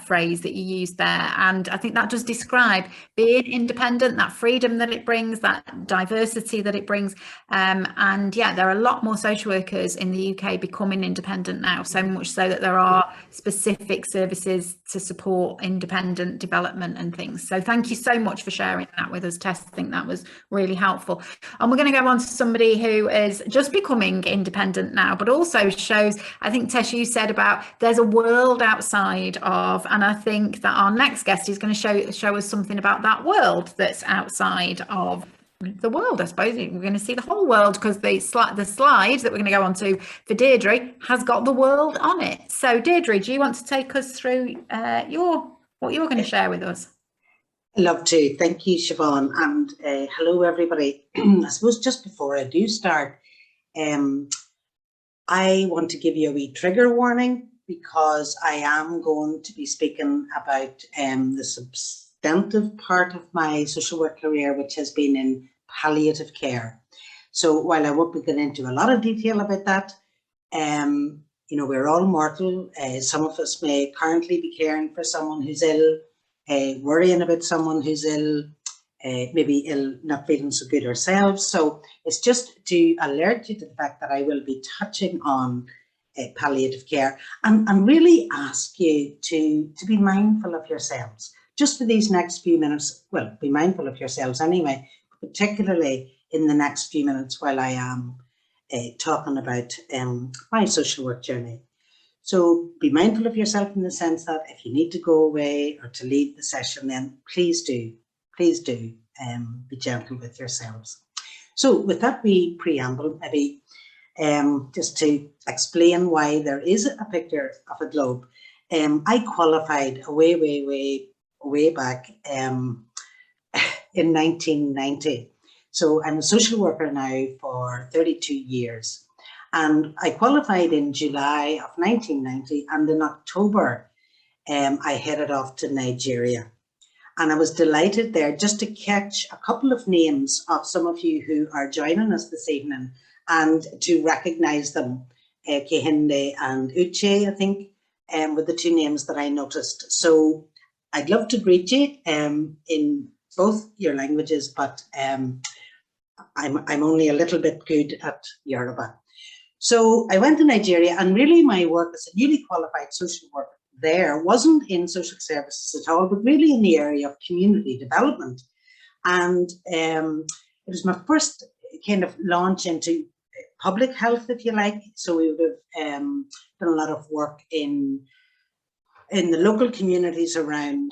phrase that you used there, and I think that does describe being independent, that freedom that it brings, that diversity that it brings. And yeah, there are a lot more social workers in the UK becoming independent now, so much so that there are specific services to support independent development and things. So thank you so much for sharing that with us, Tess. I think that was really helpful. And we're going to go on to somebody who is just becoming independent now, but also shows, I think, Tess, you said about there's a world outside of, and I think that our next guest is going to show us something about that world that's outside of the world. I suppose we're going to see the whole world, because the slide that we're going to go on to for Deirdre has got the world on it. So Deirdre, do you want to take us through what you're going to share with us? Love to. Thank you, Siobhan, and hello everybody. I suppose just before I do start, I want to give you a wee trigger warning, because I am going to be speaking about the substantive part of my social work career, which has been in palliative care. So while I won't be getting into a lot of detail about that, you know, we're all mortal. Some of us may currently be caring for someone who's ill, worrying about someone who's ill, maybe ill, not feeling so good ourselves. So it's just to alert you to the fact that I will be touching on palliative care, and really ask you to be mindful of yourselves. Just for these next few minutes, well, be mindful of yourselves anyway, particularly in the next few minutes while I am talking about my social work journey. So be mindful of yourself in the sense that if you need to go away or to lead the session, then please do be gentle with yourselves. So with that wee preamble, maybe just to explain why there is a picture of a globe. I qualified way back in 1990. So I'm a social worker now for 32 years. And I qualified in July of 1990, and in October, I headed off to Nigeria. And I was delighted there just to catch a couple of names of some of you who are joining us this evening and to recognise them. Kehinde and Uche, I think, were the two names that I noticed. So I'd love to greet you in both your languages, but I'm only a little bit good at Yoruba. So I went to Nigeria, and really my work as a newly qualified social worker there wasn't in social services at all, but really in the area of community development. And it was my first kind of launch into public health, if you like. So we would have done a lot of work in the local communities around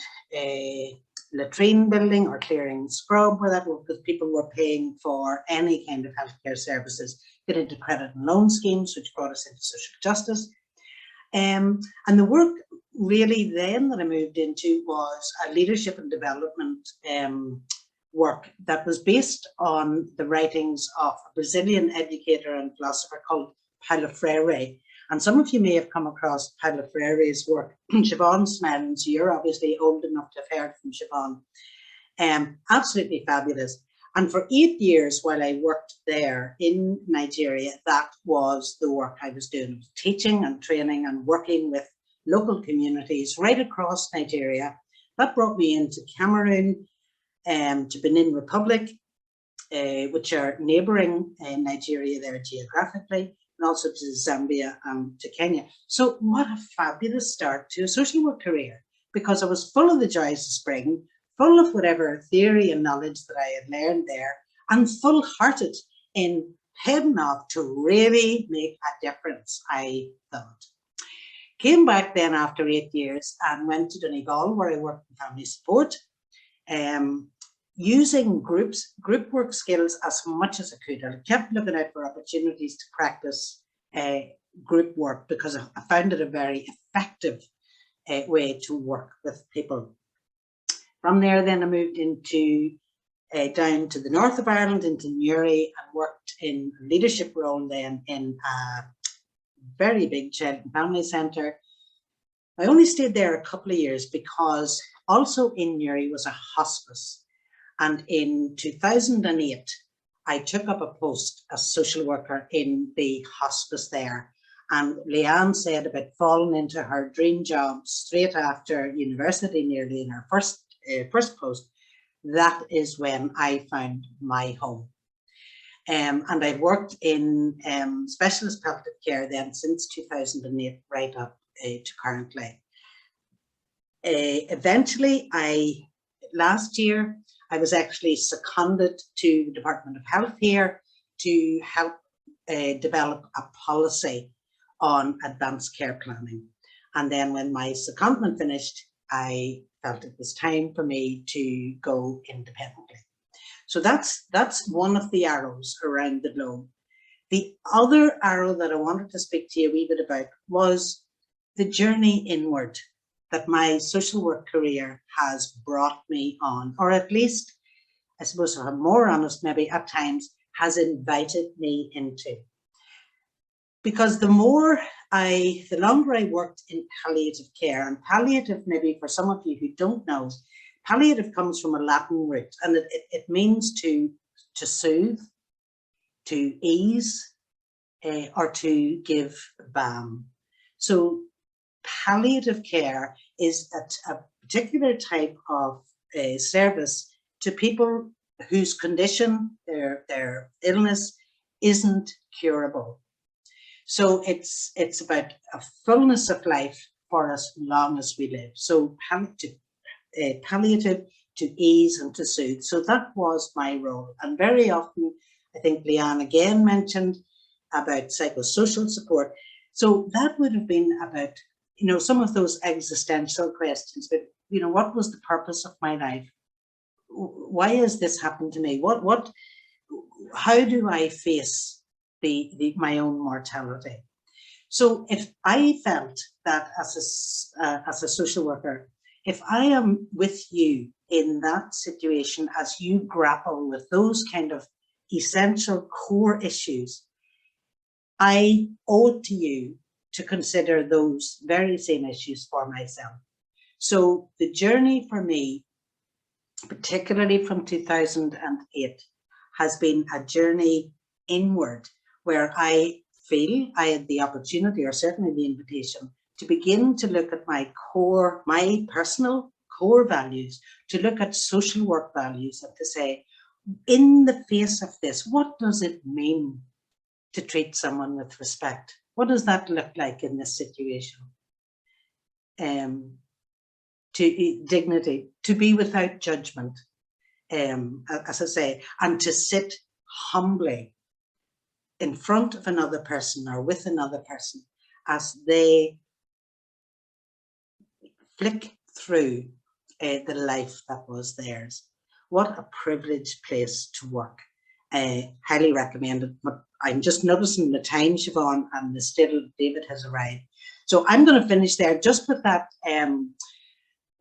latrine building or clearing scrub, where that was because people were paying for any kind of healthcare services, get into credit and loan schemes, which brought us into social justice. And the work really then that I moved into was a leadership and development work that was based on the writings of a Brazilian educator and philosopher called Paulo Freire. And some of you may have come across Paulo Freire's work. Siobhan's smiling, so you're obviously old enough to have heard from Siobhan. Absolutely fabulous. And for 8 years while I worked there in Nigeria, that was the work I was doing, teaching and training and working with local communities right across Nigeria. That brought me into Cameroon, to Benin Republic, which are neighbouring Nigeria there geographically, and also to Zambia and to Kenya. So what a fabulous start to a social work career, because I was full of the joys of spring, full of whatever theory and knowledge that I had learned there, and full-hearted in heading off to really make a difference, I thought. Came back then after 8 years and went to Donegal, where I worked in family support, using group work skills as much as I could. I kept looking out for opportunities to practice group work because I found it a very effective way to work with people. From there, then I moved into down to the north of Ireland, into Newry, and worked in a leadership role then in a very big child and family centre. I only stayed there a couple of years because also in Newry was a hospice. And in 2008, I took up a post as social worker in the hospice there. And Lianne said about falling into her dream job straight after university, nearly in her first post. That is when I found my home. And I've worked in specialist palliative care then since 2008, right up to currently. Eventually, last year, I was actually seconded to the Department of Health here to help develop a policy on advanced care planning. And then when my secondment finished, I felt it was time for me to go independently. So that's one of the arrows around the globe. The other arrow that I wanted to speak to you a wee bit about was the journey inward that my social work career has brought me on, or at least, I suppose if I'm more honest, maybe at times has invited me into. Because the longer I worked in palliative care, and palliative, maybe for some of you who don't know, palliative comes from a Latin root, and it means to soothe, to ease, or to give balm. So palliative care is a particular type of service to people whose condition, their illness, isn't curable. So it's about a fullness of life for as long as we live. So palliative, to ease and to soothe. So that was my role. And very often, I think Lianne again mentioned, about psychosocial support. So that would have been about, you know, some of those existential questions, but, you know, what was the purpose of my life? Why has this happened to me? How do I face my own mortality? So if I felt that as a social worker, if I am with you in that situation as you grapple with those kind of essential core issues, I owe it to you to consider those very same issues for myself. So the journey for me, particularly from 2008, has been a journey inward, where I feel I had the opportunity, or certainly the invitation, to begin to look at my personal core values, to look at social work values, and to say, in the face of this, what does it mean to treat someone with respect? What does that look like in this situation? To dignity, to be without judgment, as I say, and to sit humbly in front of another person or with another person as they flick through the life that was theirs. What a privileged place to work. Highly recommended. But I'm just noticing the time, Siobhan, and the still David has arrived. So I'm going to finish there just with that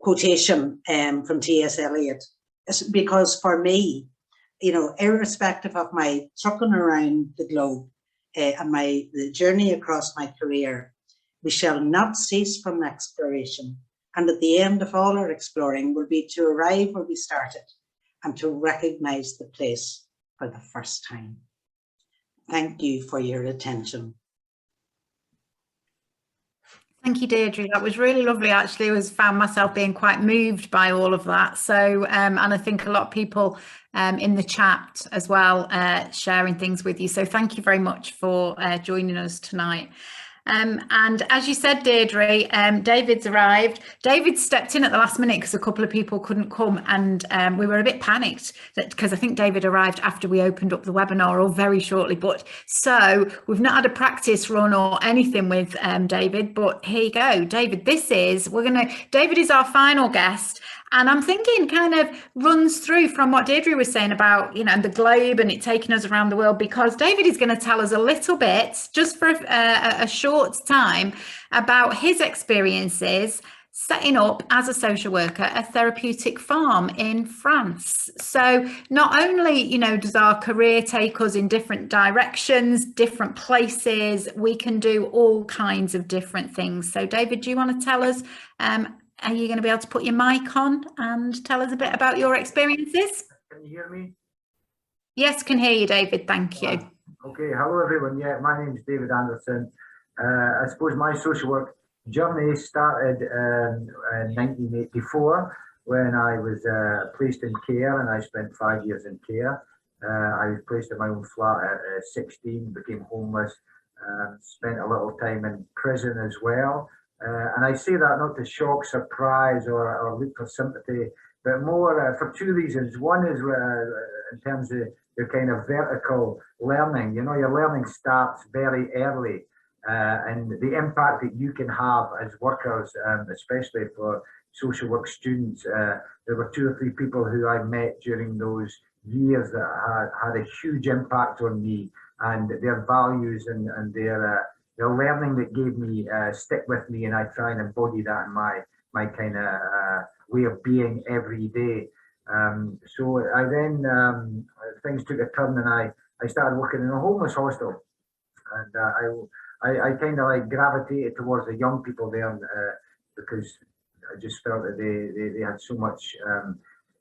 quotation from T.S. Eliot, because for me, you know, irrespective of my trucking around the globe and the journey across my career, we shall not cease from exploration. And at the end of all our exploring will be to arrive where we started and to recognize the place for the first time. Thank you for your attention. Thank you, Deirdre. That was really lovely. Actually, I found myself being quite moved by all of that. So, and I think a lot of people in the chat as well, sharing things with you. So thank you very much for joining us tonight. And as you said, Deirdre, David's arrived. David stepped in at the last minute because a couple of people couldn't come, and we were a bit panicked because I think David arrived after we opened up the webinar, or very shortly. But so we've not had a practice run or anything with David, but here you go, David. David is our final guest. And I'm thinking kind of runs through from what Deirdre was saying about, you know, the globe and it taking us around the world, because David is going to tell us a little bit, just for a short time, about his experiences setting up as a social worker a therapeutic farm in France. So not only, you know, does our career take us in different directions, different places, we can do all kinds of different things. So David, do you want to tell us, are you going to be able to put your mic on and tell us a bit about your experiences? Can you hear me? Yes, can hear you, David. Thank you. Okay, hello everyone. Yeah, my name is David Anderson. I suppose my social work journey started in 1984 when I was placed in care, and I spent 5 years in care. I was placed in my own flat at 16, became homeless, spent a little time in prison as well. And I say that not to shock, surprise, or look for sympathy, but more for two reasons. One is in terms of your kind of vertical learning. You know, your learning starts very early, and the impact that you can have as workers, especially for social work students. There were 2 or 3 people who I met during those years that had a huge impact on me, and their values and their learning that gave me stick with me, and I try and embody that in my kind of way of being every day. So I then things took a turn, and I started working in a homeless hostel, and I kind of like gravitated towards the young people there, because I just felt that they had so much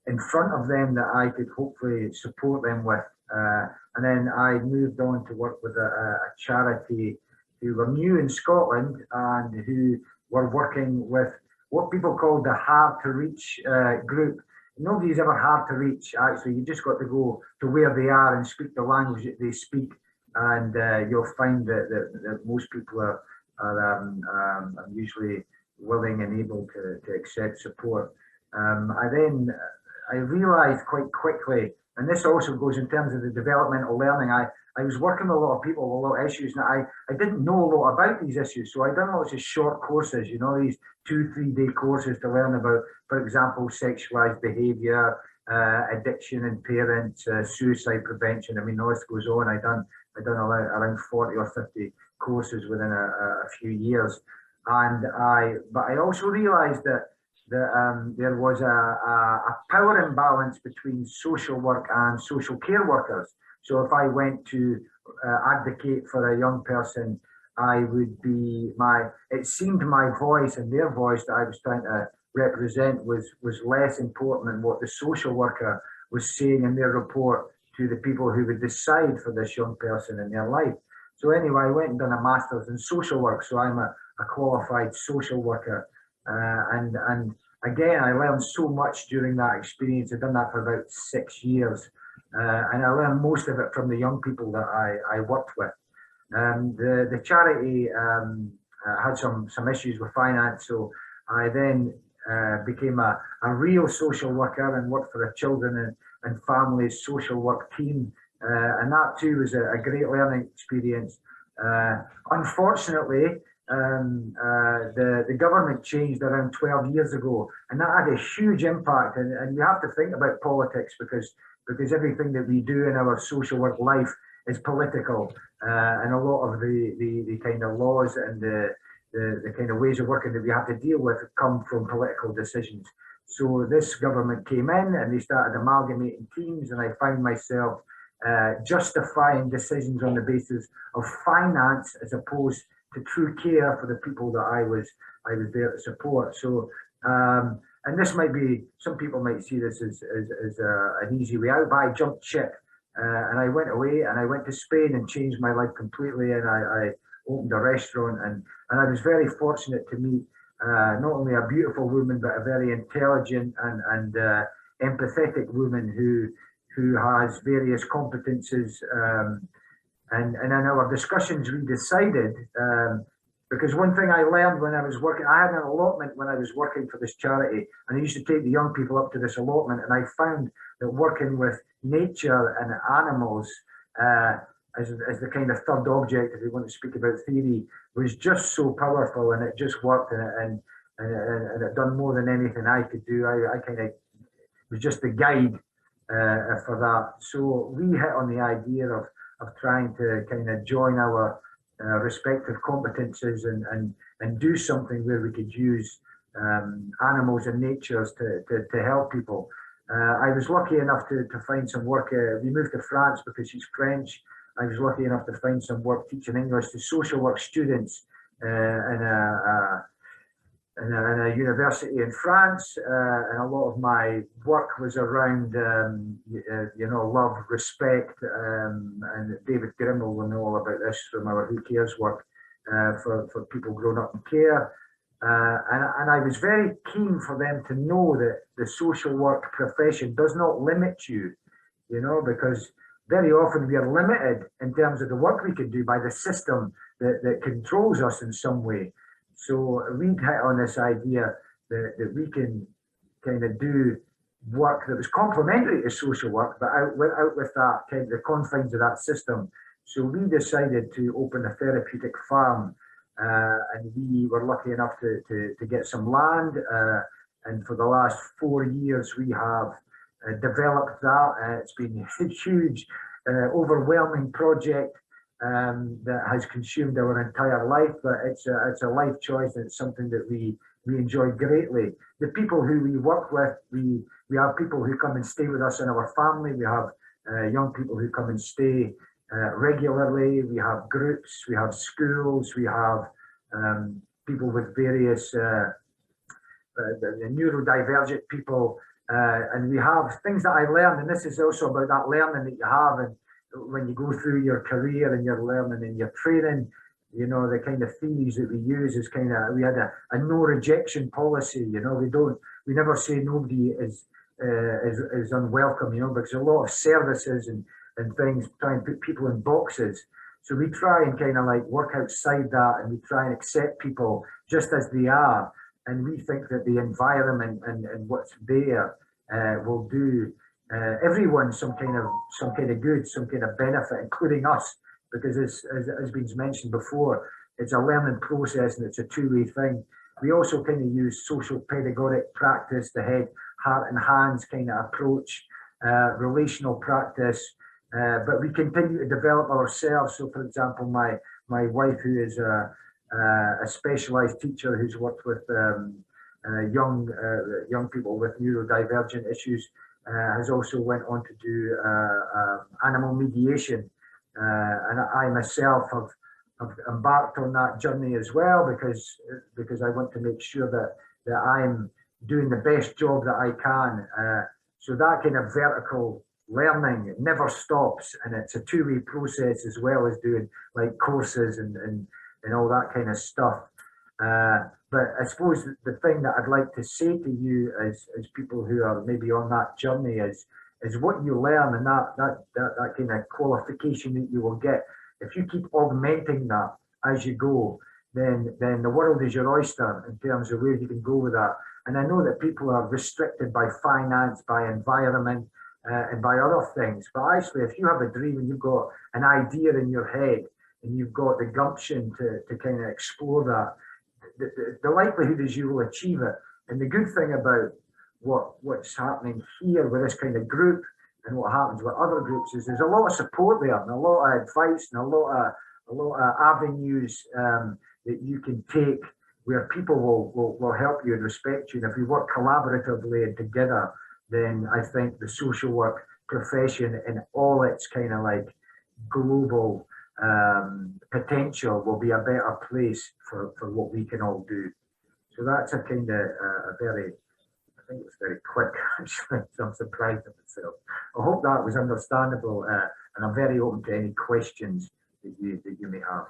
in front of them that I could hopefully support them with. And then I moved on to work with a charity who were new in Scotland and who were working with what people call the hard to reach group. Nobody's ever hard to reach, actually. You just got to go to where they are and speak the language that they speak, and you'll find that most people are usually willing and able to accept support. I then I realised quite quickly, and this also goes in terms of the developmental learning. I was working with a lot of people with a lot of issues, and I didn't know a lot about these issues. So I done lots of short courses, you know, these 2-3 day courses to learn about, for example, sexualized behaviour, addiction in parents, suicide prevention. I mean, the list goes on. I done around 40 or 50 courses within a few years, but I also realised that there was a power imbalance between social work and social care workers. So if I went to advocate for a young person, it seemed my voice and their voice that I was trying to represent was less important than what the social worker was saying in their report to the people who would decide for this young person in their life. So anyway, I went and done a master's in social work. So I'm a qualified social worker. And again, I learned so much during that experience. I've done that for about 6 years. And I learned most of it from the young people that I worked with. The charity had some issues with finance, so I then became a real social worker and worked for a children and families social work team, and that too was a great learning experience. Unfortunately, the government changed around 12 years ago, and that had a huge impact. And you have to think about politics because everything that we do in our social work life is political, and a lot of the kind of laws and the kind of ways of working that we have to deal with come from political decisions. So this government came in and they started amalgamating teams, and I found myself justifying decisions on the basis of finance as opposed to true care for the people that I was there to support. So and this might be, some people might see this as an easy way out, but I jumped ship and I went away and I went to Spain and changed my life completely, and I opened a restaurant, and I was very fortunate to meet not only a beautiful woman but a very intelligent and empathetic woman who has various competences, and in our discussions we decided, because one thing I learned when I was working, I had an allotment when I was working for this charity, and I used to take the young people up to this allotment, and I found that working with nature and animals as the kind of third object, if you want to speak about theory, was just so powerful, and it just worked, and it done more than anything I could do. I kind of was just the guide for that. So we hit on the idea of trying to kind of join our respective competences and do something where we could use animals and natures to help people. I was lucky enough to find some work. We moved to France because she's French. I was lucky enough to find some work teaching English to social work students in a university in France, and a lot of my work was around, love, respect, and David Grimmel will know all about this from our Who Cares work for people growing up in care. And I was very keen for them to know that the social work profession does not limit you, because very often we are limited in terms of the work we can do by the system that controls us in some way. So we hit on this idea that we can kind of do work that was complementary to social work, but out with that kind of the confines of that system. So we decided to open a therapeutic farm, and we were lucky enough to get some land. And for the last 4 years, we have developed that. It's been a huge, overwhelming project. That has consumed our entire life, but it's a life choice, and it's something that we enjoy greatly. The people who we work with, we have people who come and stay with us in our family. We have young people who come and stay regularly. We have groups, we have schools, we have people with various neurodivergent people, and we have things that I learned, and this is also about that learning that you have, and when you go through your career and your learning and your training, the kind of theories that we use is we had a no rejection policy. We never say nobody is unwelcome, because a lot of services and things try and put people in boxes. So we try and kind of like work outside that, and we try and accept people just as they are. And we think that the environment and what's there will do everyone some kind of good, some kind of benefit, including us, because as has been mentioned before, it's a learning process and it's a two-way thing. We also kind of use social pedagogic practice, the head, heart and hands kind of approach, relational practice, but we continue to develop ourselves. So, for example, my wife, who is a specialised teacher who's worked with young people with neurodivergent issues, has also went on to do animal mediation, and I myself have embarked on that journey as well, because I want to make sure that I'm doing the best job that I can. So that kind of vertical learning, it never stops, and it's a two-way process, as well as doing like courses and all that kind of stuff. But I suppose the thing that I'd like to say to you as people who are maybe on that journey is what you learn, and that kind of qualification that you will get. If you keep augmenting that as you go, then the world is your oyster in terms of where you can go with that. And I know that people are restricted by finance, by environment, and by other things. But actually, if you have a dream and you've got an idea in your head and you've got the gumption to kind of explore that, the likelihood is you will achieve it. And the good thing about what's happening here with this kind of group and what happens with other groups is there's a lot of support there and a lot of advice and a lot of avenues that you can take where people will help you and respect you. And if we work collaboratively and together, then I think the social work profession in all its kind of like global potential will be a better place for what we can all do. So that's a kind of a very, I think it was very quick actually, so I'm surprised at myself. I hope that was understandable, and I'm very open to any questions that you may have.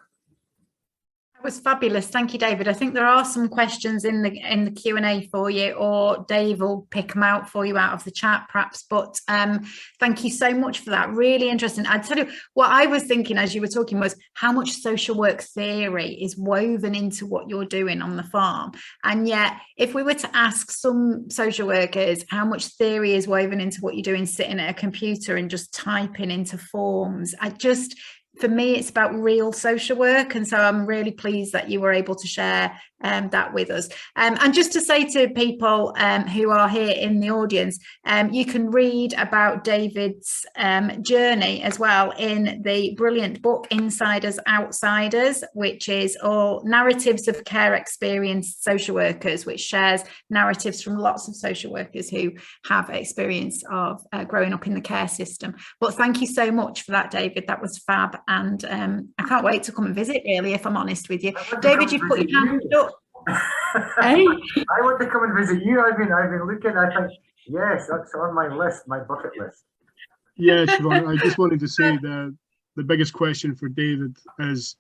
That was fabulous. Thank you, David. I think there are some questions in the Q&A for you, or Dave will pick them out for you out of the chat perhaps. But thank you so much for that. Really interesting. I'd tell you what I was thinking as you were talking was how much social work theory is woven into what you're doing on the farm. And yet, if we were to ask some social workers how much theory is woven into what you're doing, sitting at a computer and just typing into forms, for me, it's about real social work. And so I'm really pleased that you were able to share that with us. And just to say to people who are here in the audience, you can read about David's journey as well in the brilliant book, Insiders, Outsiders, which is all narratives of care experienced social workers, which shares narratives from lots of social workers who have experience of growing up in the care system. But thank you so much for that, David. That was fab. And I can't wait to come and visit, really, if I'm honest with you. David, you've put your hand up. Hey? I want to come and visit you. I've been looking. I think yes, that's on my list, my bucket list. Yeah, Siobhan, I just wanted to say the biggest question for David is,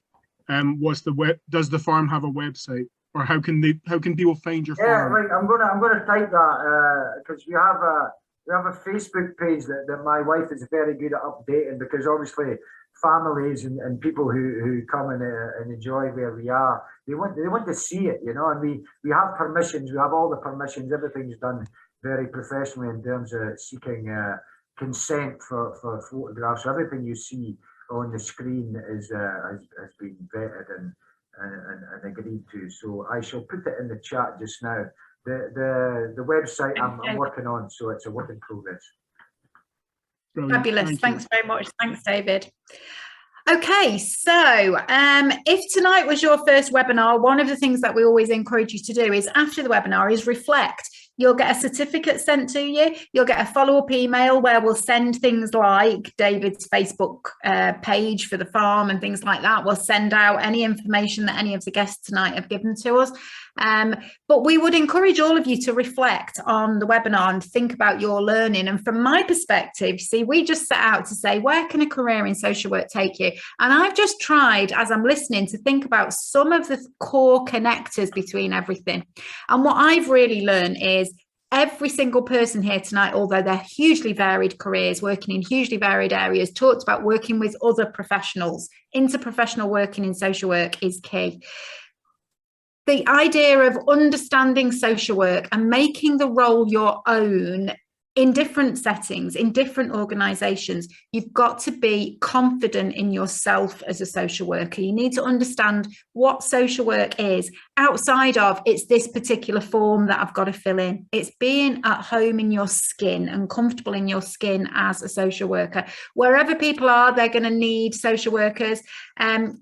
does the farm have a website, or how can people find your farm? Yeah, right. I'm gonna type that because we have a Facebook page that my wife is very good at updating, because obviously families and people who come and enjoy where we are, they want to see it, and we have permissions, we have all the permissions, everything's done very professionally in terms of seeking consent for photographs. So everything you see on the screen has been vetted and agreed to. So I shall put it in the chat just now. The website I'm working on, so it's a work in progress. Brilliant. Fabulous. Thanks very much. Thanks, David. Okay, so if tonight was your first webinar, one of the things that we always encourage you to do is after the webinar is reflect. You'll get a certificate sent to you. You'll get a follow-up email where we'll send things like David's Facebook page for the farm and things like that. We'll send out any information that any of the guests tonight have given to us. But we would encourage all of you to reflect on the webinar and think about your learning. And from my perspective, see, we just set out to say, where can a career in social work take you? And I've just tried, as I'm listening, to think about some of the core connectors between everything. And what I've really learned is every single person here tonight, although they're hugely varied careers, working in hugely varied areas, talked about working with other professionals. Interprofessional working in social work is key. The idea of understanding social work and making the role your own in different settings, in different organisations, you've got to be confident in yourself as a social worker. You need to understand what social work is outside of it's this particular form that I've got to fill in. It's being at home in your skin and comfortable in your skin as a social worker. Wherever people are, they're going to need social workers.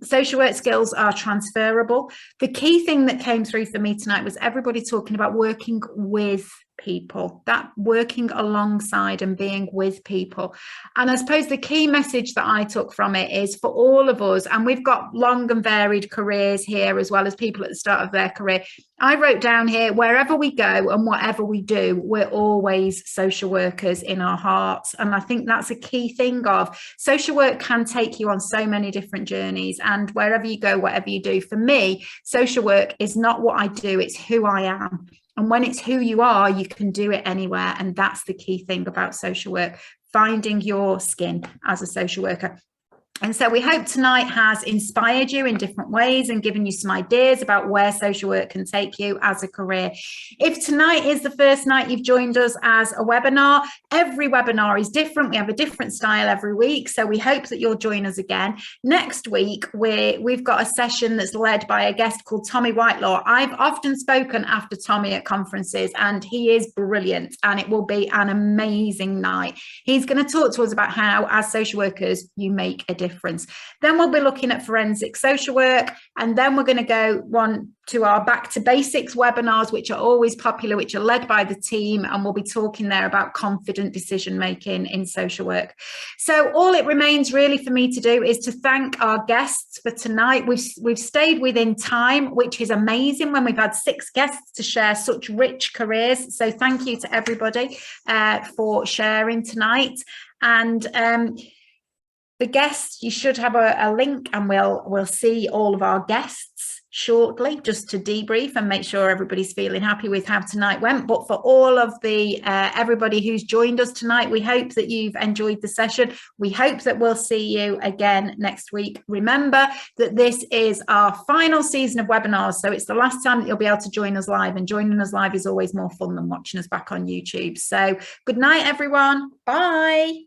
Social work skills are transferable. The key thing that came through for me tonight was everybody talking about working with people, that working alongside and being with people. And I suppose the key message that I took from it is for all of us, and we've got long and varied careers here as well as people at the start of their career. I wrote down here, wherever we go and whatever we do, we're always social workers in our hearts. And I think that's a key thing of social work can take you on so many different journeys, and wherever you go, whatever you do, for me, social work is not what I do, it's who I am. And when it's who you are, you can do it anywhere. And that's the key thing about social work, finding your skin as a social worker. And so we hope tonight has inspired you in different ways and given you some ideas about where social work can take you as a career. If tonight is the first night you've joined us as a webinar, every webinar is different. We have a different style every week. So we hope that you'll join us again. Next week, we've got a session that's led by a guest called Tommy Whitelaw. I've often spoken after Tommy at conferences, and he is brilliant, and it will be an amazing night. He's going to talk to us about how, as social workers, you make a difference. Then we'll be looking at forensic social work, and then we're going to go one to our back to basics webinars, which are always popular, which are led by the team, and we'll be talking there about confident decision making in social work. So all it remains really for me to do is to thank our guests for tonight. We've stayed within time, which is amazing when we've had 6 guests to share such rich careers. So thank you to everybody for sharing tonight. And the guests, you should have a link, and we'll see all of our guests shortly, just to debrief and make sure everybody's feeling happy with how tonight went. But for all of the everybody who's joined us tonight, we hope that you've enjoyed the session. We hope that we'll see you again next week. Remember that this is our final season of webinars, so it's the last time that you'll be able to join us live, and joining us live is always more fun than watching us back on YouTube. So good night, everyone. Bye.